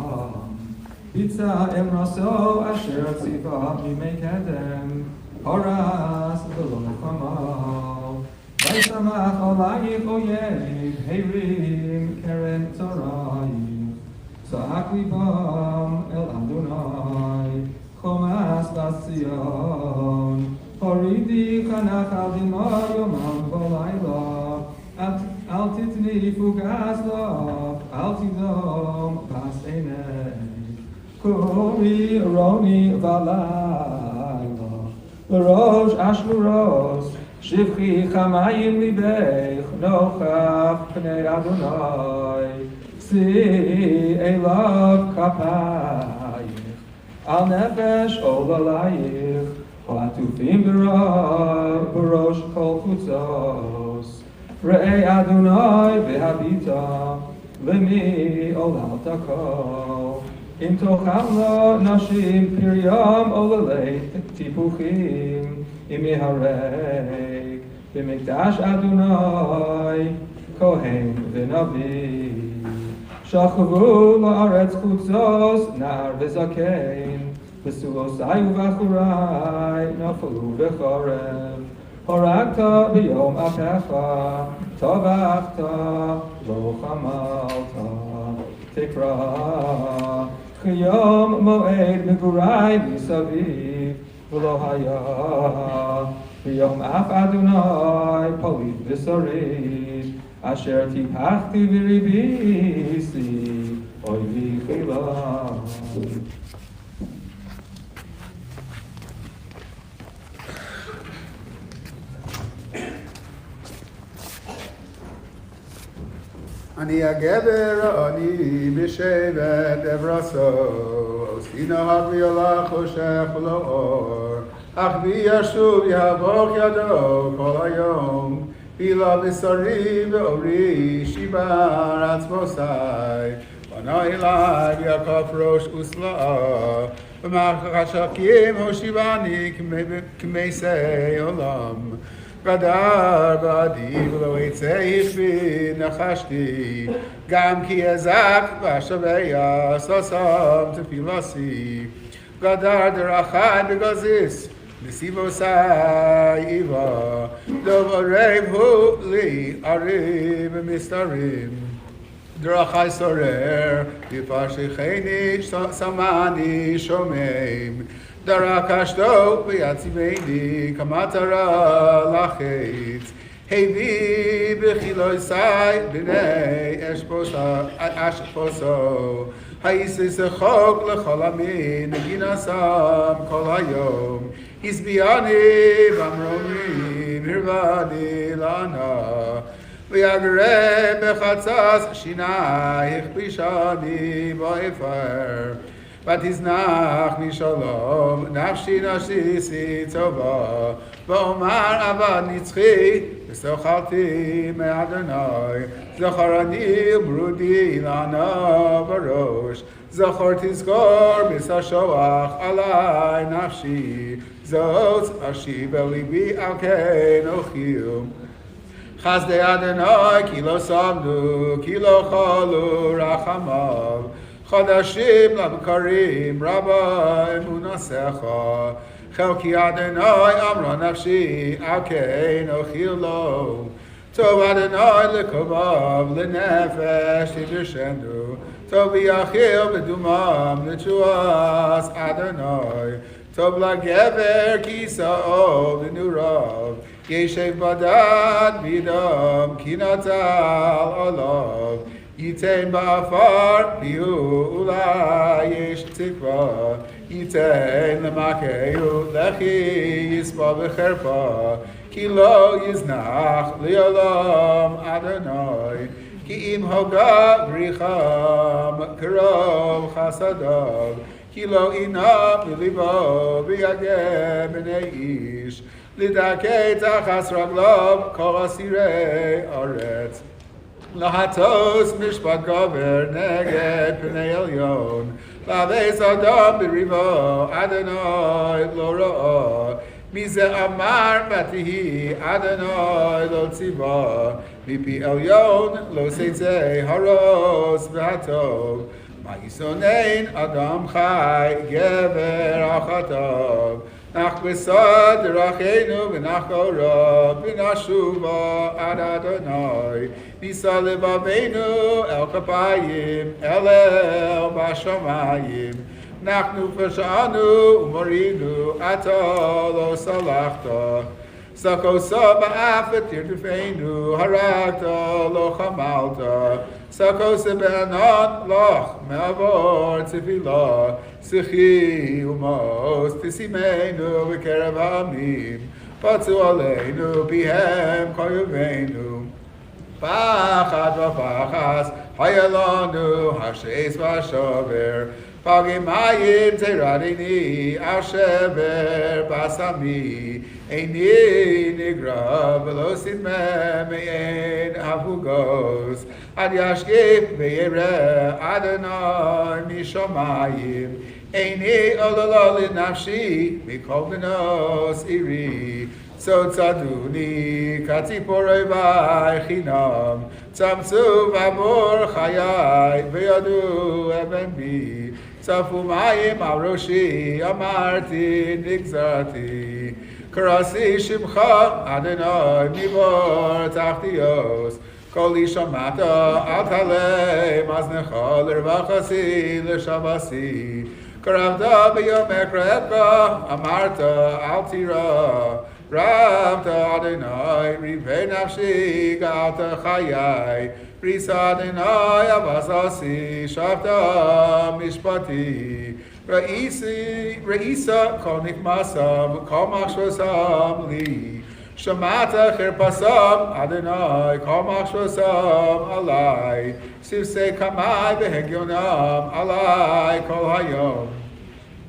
ביצע אמרסו אשר ציווה מימי קדם, הרס ולא חמל. וישמח עלייך אויב, הרים קרן צורייך. צעק ליבם אל אדוני, חומס בציון. הורידי חנך על דמעה יומם ולילה, אל תתני פוגס לך, אל תדום פס עינך. קומי רוני ולילה, לראש אשמורוס, שבחי חמיים ליבך, נוכח פני אדוני. שאי אליו כפייך, על נפש עול עלייך, עטופים בראש כל חוצות. ראה אדוני והביטה, למי עוללת כה. אם תאכל לו נשים פריום עוללי טיפוחים, אם יהרג במקדש אדוני כהן ונביא. שכבו לארץ חוצות נער וזקן, בסולוסי ובחורי נפלו בחורף. הרגת ביום אפיך, טבחת לא חמלת. תקרא כיום מועד מגורי מסביב, ולא היה ביום אף אדוני פליט ושריד. אשר טיפחתי וריביתי אויבי חילה. אני הגבר, אני בשבט אברסו, עשינו הגבי הולך חושך ולא אור, אך בי ישוב יהבוך ידו כל היום, בילה בשרי ואורי שיבר עצמו סי, פנה אליי יעקב ראש וסלעה, ומחשקים הושיבני כמסי עולם. גדר בעדי ולא יצא הכביד נחשתי, גם כי אזק ואשביה סוסם תפילוסי. גדר דרכי בגזיס, נסיבוסי איבה, דוב ערב הוא לי ערים ומסתרים. דרכי שורר, בפרשכני שמעני שומעים. דרך קשתו ויציבני כמטרה לחץ. הביא בחילוסי בני אשפוסו. היסיס חוק לכל המין, נגינסם כל היום. הסביעני במרומים, הרבני לענה. ויגרה בחצץ שיני, הכפישני באפר. ותזנח משלום, נפשי נשיסי טובה, ואומר עבד נצחי, ושוחרתי מאדוני, זכרני וברודי לנו בראש, זכור תזכור בששוח עלי נפשי, זאת אשיב אל ליבי על כן אוחיו. חסדי אדוני כי לא סבנו, כי לא חלו רחמיו, חדשים לבקרים רבה אמונתך. חלקי אדוני אמרה נפשי, על כן אוכילו. טוב אדוני לקרוביו, לנפש תדרשנו. טוב יאכיל בדומם לתשועת אדוני. טוב לגבר כיסאו לנעוריו. ישב בדד בידם כי נטל עליו. ייתן בעפר פיהו אולי יש תקווה, ייתן למכהו לכי יסבול בחרפה, כי לא יזנח לעולם אדוני, כי אם הוגה בריחם קרוב חסדיו, כי לא ינח בליבו ויגע בני איש, לדכא תחת רגליו כל אסירי ארץ. להטוס משפט גובר נגד פני עליון, להבס אדם בריבו, אדוני לא ראה. מזה אמר ותהי, אדוני לא ציווה, מפי עליון לא שצא הרוס והטוב. מה ישונן אדם חי, גבר החטוב. נחפשה דרכינו ונחקרה ונשובה עד אדוני. נישא לבבינו אל כפיים, אל בשמיים. אנחנו פשענו ומרינו, אתה לא סלחת. סקוסה באף ותרדפנו, הרגת לא חמלת. סקוסה בענן לך מעבור תפילה. שיחי ומוס תשימנו בקרב העמים. פצו עלינו פיהם כאויבינו. פחד ופחס היה לנו השס והשובר. פגים מים תרדני השבר בסמי. איני נגרע ולא סדמה מעין הפוגוס. עד ישקיף וירא אדוני משמיים. איני עוללה לנפשי מכל בנות עירי. צדוני כציפור אויבי חינם. צמצו בעבור חיי וידעו אבן בי. צפו מים על ראשי אמרתי נגזרתי. קראתי שמך אדוני מבור תחתיוס. קולי שמעת אל תעלם אזנך לרווחתי לשבתי. קרבת ביום הקראתך אמרת אל תירא. Rav Adonai, Rivei Nafshi, Ga'alta Chayai, Risa Adonai, Avasasi, Shavta Mishpati, Reisa Kol Nikmasam, Kol Machshosam Li, Shamata Cherpasam, Adonai, Kol Machshosam Alai, �SZ𝐤𝐴 𝐵HEGYONAM Alai Kol Hayom,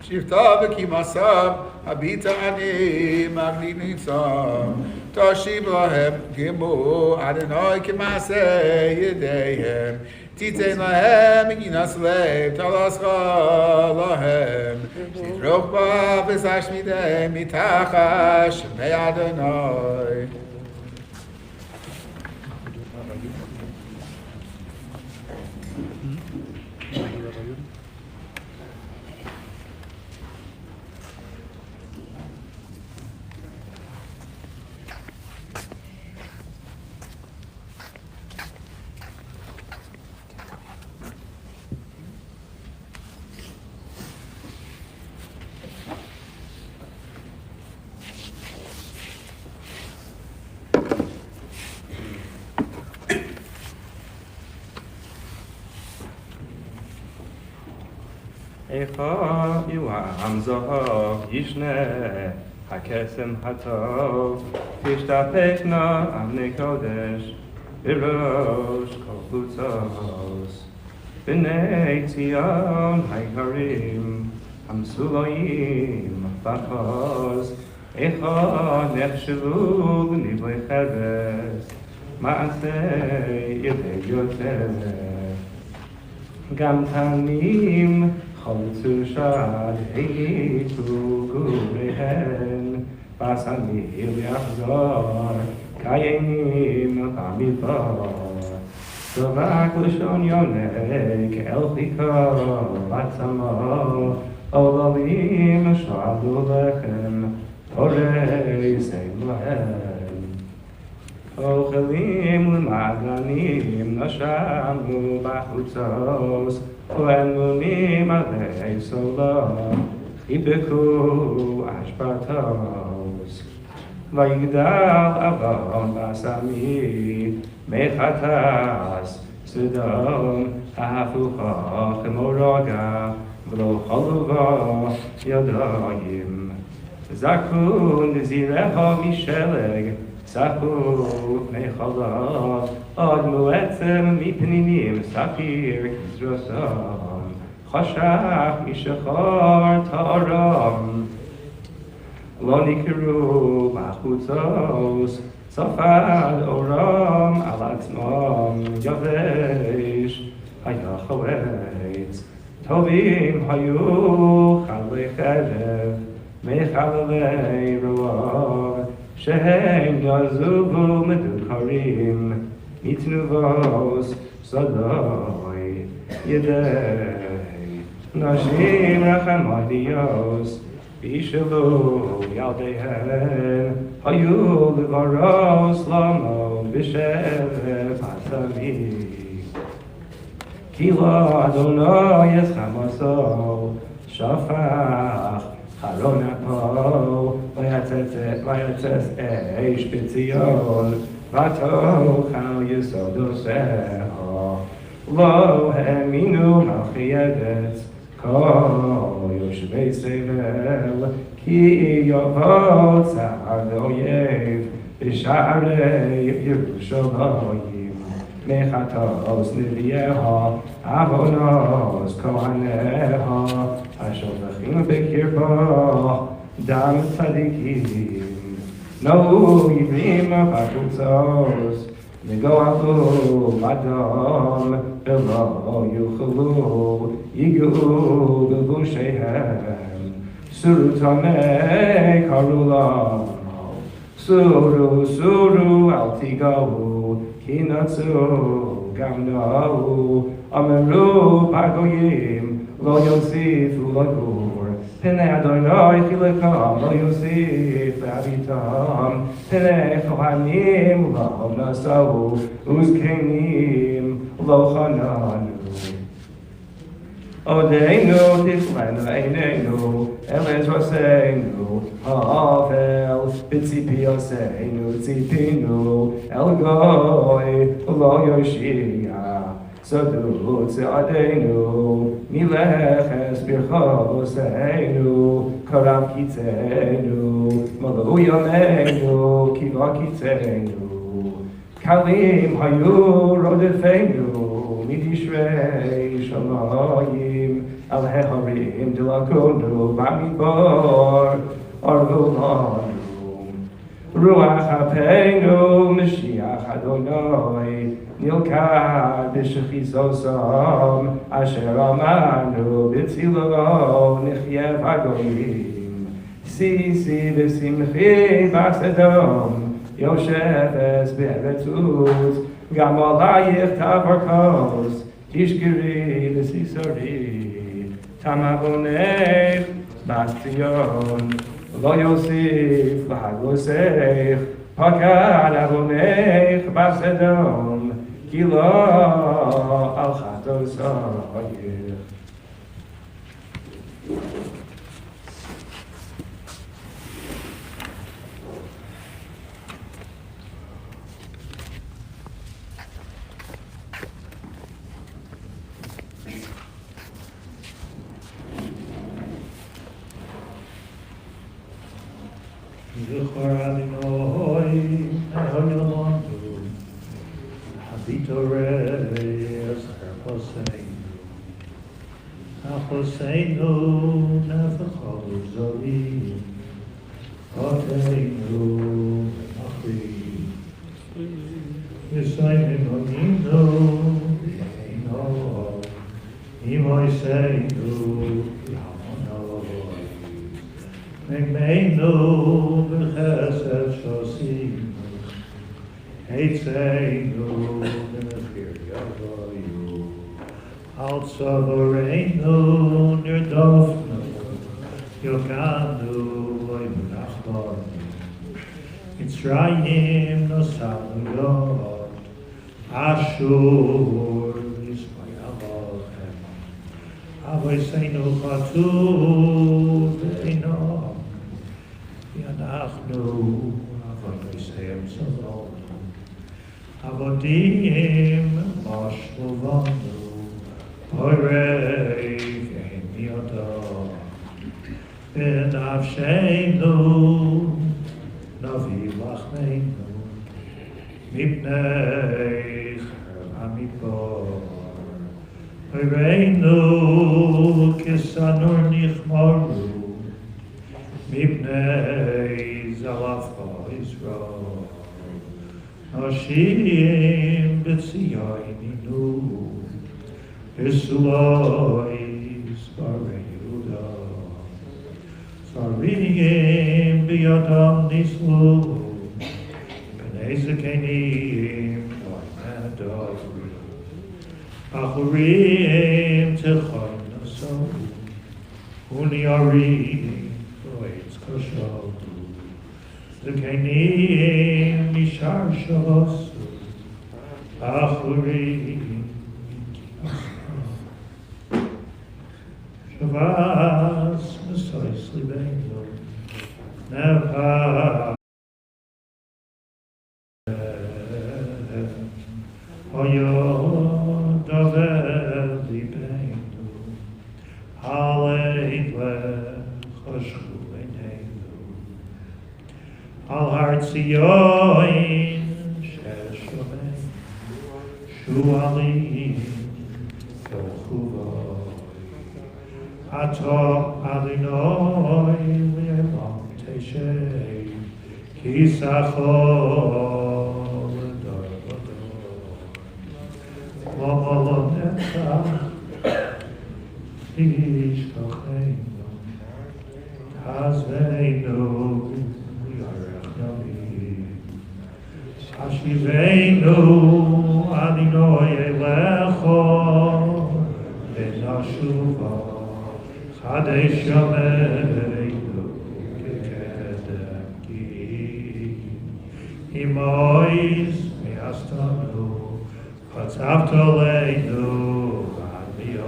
Shivta B'Kimasam, Habita Ani Magni Nitzam, Tashiv Lahem Gimu Adonai K'maaseh Yedehem, Titein Lahem Kinos Talascha Lahem, Titroch B'Av V'Sashmidei Mitachas Shemei Adonai. 𝐬𝐩𝐸 ישנה הקסם הטוב, תשתפק נא אבני קודש בראש כל קבוצות. בני ציון היקרים, המסולאים בחוז, איכה נחשבו בנבלי חפץ, מעשי ידי יותר. גם תנים חלצו שד היתו גוריהן, בסמיל יחזור קיימים במדבר. דבק לשון יונק אל חיכו עצמו, עוללים שאלו לכם, תורי סיים להם. אוכלים למעגנים נשמו בחוצות, ואמונים עלי סולם, חיבקו אשפתות. ויגדל אברהם בסמי, מחטס סדום, ההפוכה כמו רגע, ולא חלובה ידיים. זכו נזיריה משלג, צחו פני חלב, עד מועצם מפנינים, ספיר כזרוסם, חשך משחר טהרם. לא ניכרו בחוצות, ספד אורם על עצמם, יבש היה חולץ. טובים היו חלבי חרב, מחללי רוח, שהם יעזובו מדוכרים, מתנובות סודוי ידי. נשים רחמניות, וישאלו ילדיהן, היו לברוס למו בשבט הסמי. כי לא אדוני ישחמסו, שפך חרון אפו, ויצץ אש בציון, ותאכל יסודותיה. לא האמינו מלכי ארץ, כל יושבי סבל, כי יבוא צעד אויב בשערי ירושלים. מחטאוס נביאיה, עוונוס כהניה, השופכים בקרבו דם צדיקים. נאו עברים בחוצות, נגועלו בדם, ולא יוכלו, יגעו בגושיהם. סורו טמא קראו לנו, סורו סורו אל תיגעו, כי נצאו גם נאו. אמרו בגויים לא יוסיפו לגור, פני אדוני חילקם לא יוסיף להביטם. פני כהנים לא נשאו, וזקנים לא חננו. עודנו תכלנו עינינו, אל עזרתנו, האבל, בציפייתנו ציפינו, אל גוי לא יושיע, צדוק צעדינו, מלך ברכותינו, קרב קיצנו, מלאו ימינו, �כ𝐫𝐢𝐭. קלים היו רודפינו, מדשרי שמיים, על ההרים דלקונו, במדבר ארבו לנו. רוח אפינו, משיח אדוני, נלכד בשחיזוזם, אשר אמרנו בצילו, נחיה בגויים. שישי ושמחי בסדום, יושבת בארצות, גם עלייך תעבור כוס, תשגרי בסיסרי, תם עוונך בציון, לא יוסיף להגלוסך, פקד עוונך בסדום, כי לא על חטאותייך. זכור אדוני העולמנו, הביטורס חרפותינו נפחו זולים, חוטאינו ומחריב, וסיימנו 𝐬𝐻𝐨𝐯𝐢𝐬 𝐬𝐻𝐸𝐻 בחסד שעשינו, עצנו במחיר יבואנו, על צווארנו נרדפנו, יוקדנו ונחלנו, מצרים נשאנו יד, אשור ישמע לכם, אבותינו חטאו ואינם, אנחנו אבותיהם סבלנו, אבותיהם משלו בנו, פורק אין מידם, בנפשנו נביא לחמנו, מפני חרב המדבר, אויבינו כסנור נחמרו, מפני זלף ישראל, נשים בציוננו, בסלויס ברי יהודה, שרים בידם ניסלו, בני זקנים נדברו, בחורים תיכון נשאו, ונערים זקנים נשאר שעשו, אחורים שבס מסויס ליבנו, נפח אויו דובר ליבנו, הלך חשכו עינינו, על הר ציון ששומם, שועלים כרכובו, אתה אדוני לעולם תשב, כיסאו לדור ודור, לא נצח תשכחנו, תעזבנו השיבנו אדוני אליך ונשובה, חדש ימינו כקדם כי אמויס מעשתנו, חצבת עלינו עד ביוי,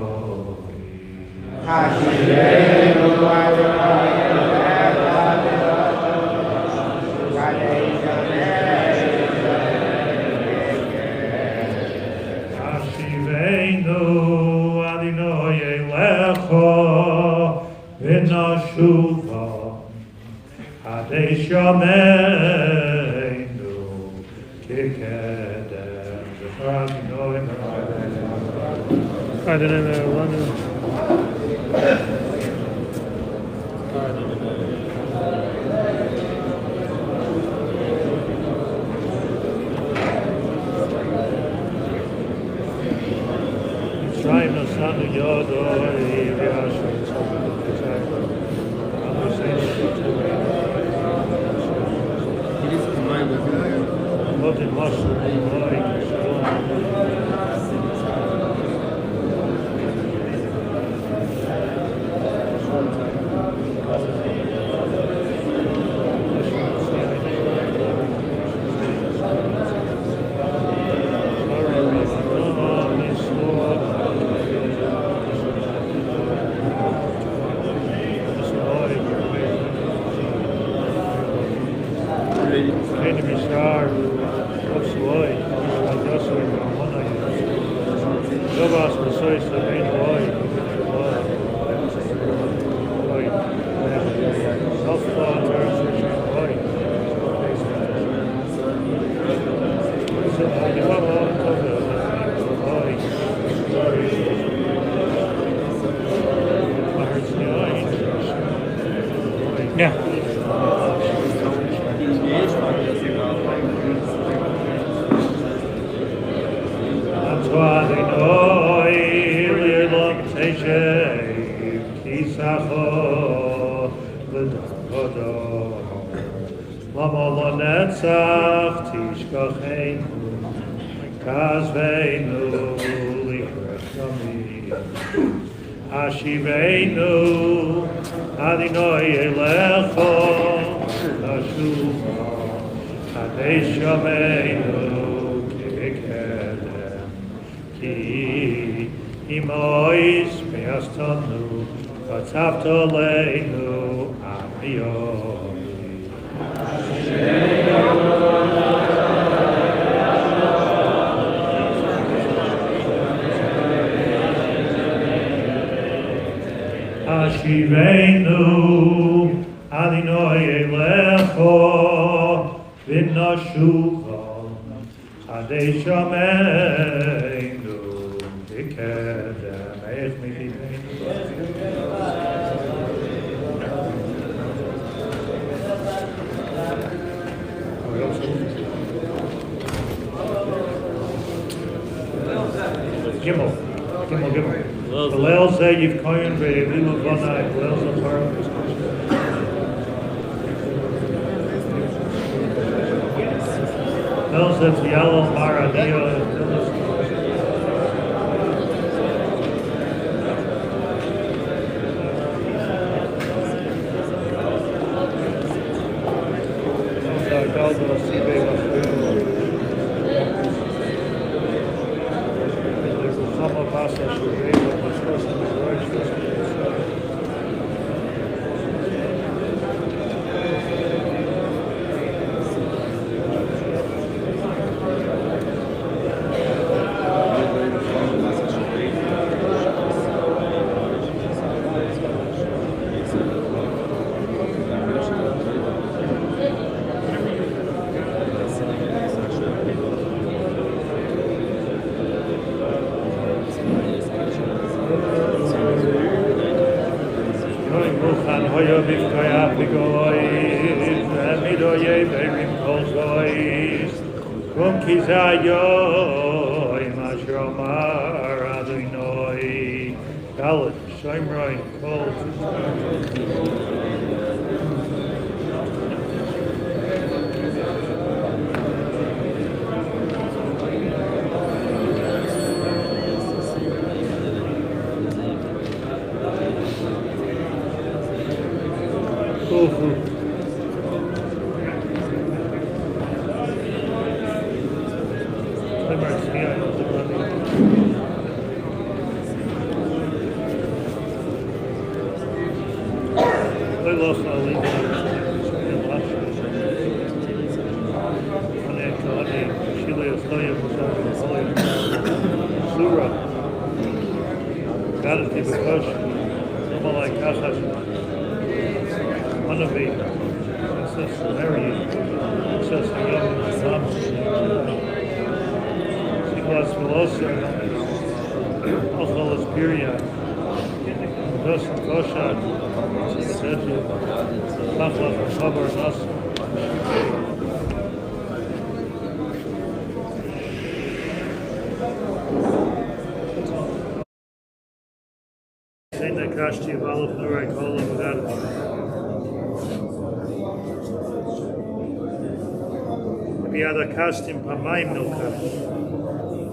Kastim Pamayim Milka.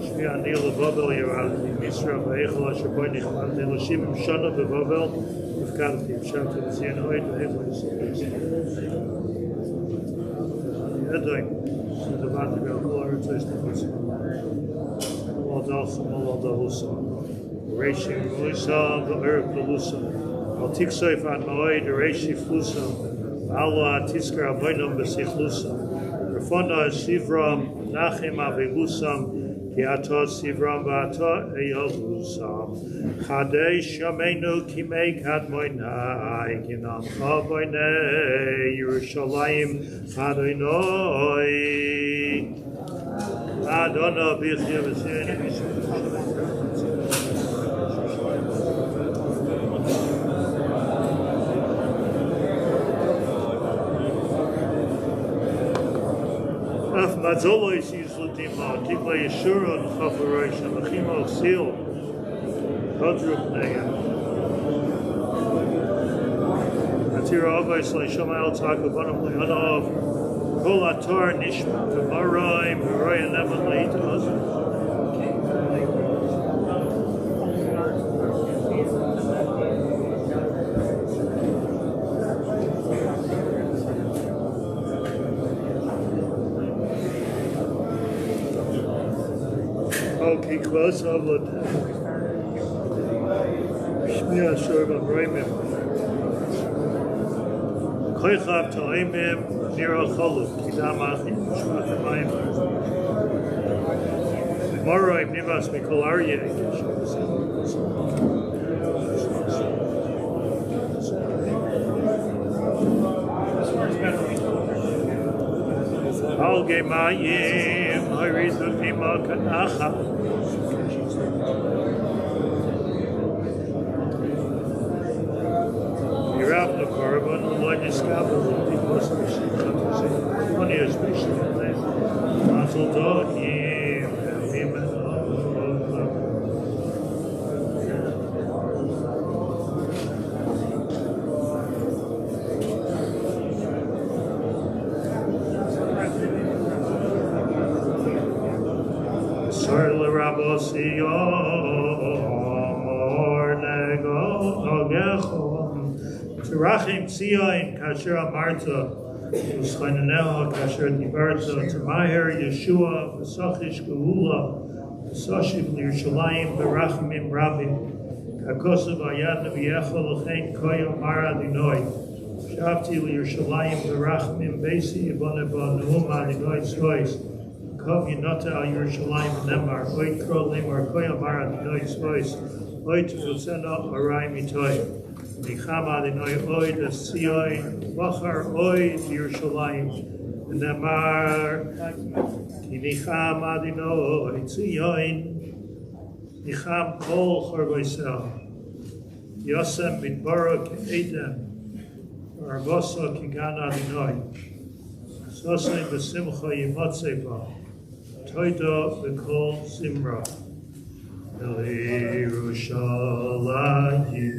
Shvi Ani Levovel Yerad Misra 𝐸cha Asher Boi Nichmad Eloshim Shana Bevovel 𝐓𝐡𝐢𝐬 𝐶𝐨𝐯 Edoim Sedavat Be'Kol Ha'Aretz Molad Alchim Molad Alusa Reishim Lusa V'Erev Belusa Al Tiksoif Ad Moed Reishi Flusa Allah Tiskar Aboinum B'Sichlusa Fona Shivram Nachem Avelusam Kiato Sivram Vata Eyavusam Chadei Shamenu 𝐘𝐫𝐢𝐬 𝐾𝐫𝐢𝐬 Yerushalayim Adonai Adonai 𝐬𝐩𝐸 �ك�ሕ𝐿 Yeshurun 𝐬𝐻𝐁 𝐬𝐻𝐿 Atira Avos Leishamayel Takavanim Lehanov Kol Atar Nishma V'Maraim V'Roya Nevan Leitaz 𝐾𝐫𝐢𝐬 Shmiya Shorban Roimim Koichav Ta'imim Nira Choluk Kidam Achim Shmachamayim Moroim Nivas Mikol 𝗬𝐸𝐻𝐿 𝐸𝐸𝐸𝐸𝐸 Harizu Nima Kanacha Yiravna Korban L'Loy Niskabel L'Tikos L'Shikhat Oni Yishmishim L'Lev Mazel Dohim Amen 𝗲Rachim Tzion Kasher Amarta V'Schaneneha Kasher Dibarta 𝗲maher Yeshua V'Sachish Geula V'Sashiv L'Yerushalayim B'Rachmim Rabim Kakosav Ayad Neviyecha L'chein Koyam Mar Adonai Shavti L'Yerushalayim B'Rachmim Beisi Yiboneba Neum Adonai Tzvois Kov Yinata Al Yerushalayim Nemar Oy Kro Lemar Koyam Mar Adonai Tzvois Oy Tefusena Arai Mitoy Nicham Adonai Oy Tzioin Vachar Oy Yerushalayim Nemar Ki Nicham Adonai Tzioin Nicham Kol 𝗀𝗀 Yosem Midbara Ke'edem 𝗀𝗀 Kigan Adonai 𝗀𝗀 B'Simcha Yimotzeba Toida B'Kol Zimra El Yerushalayim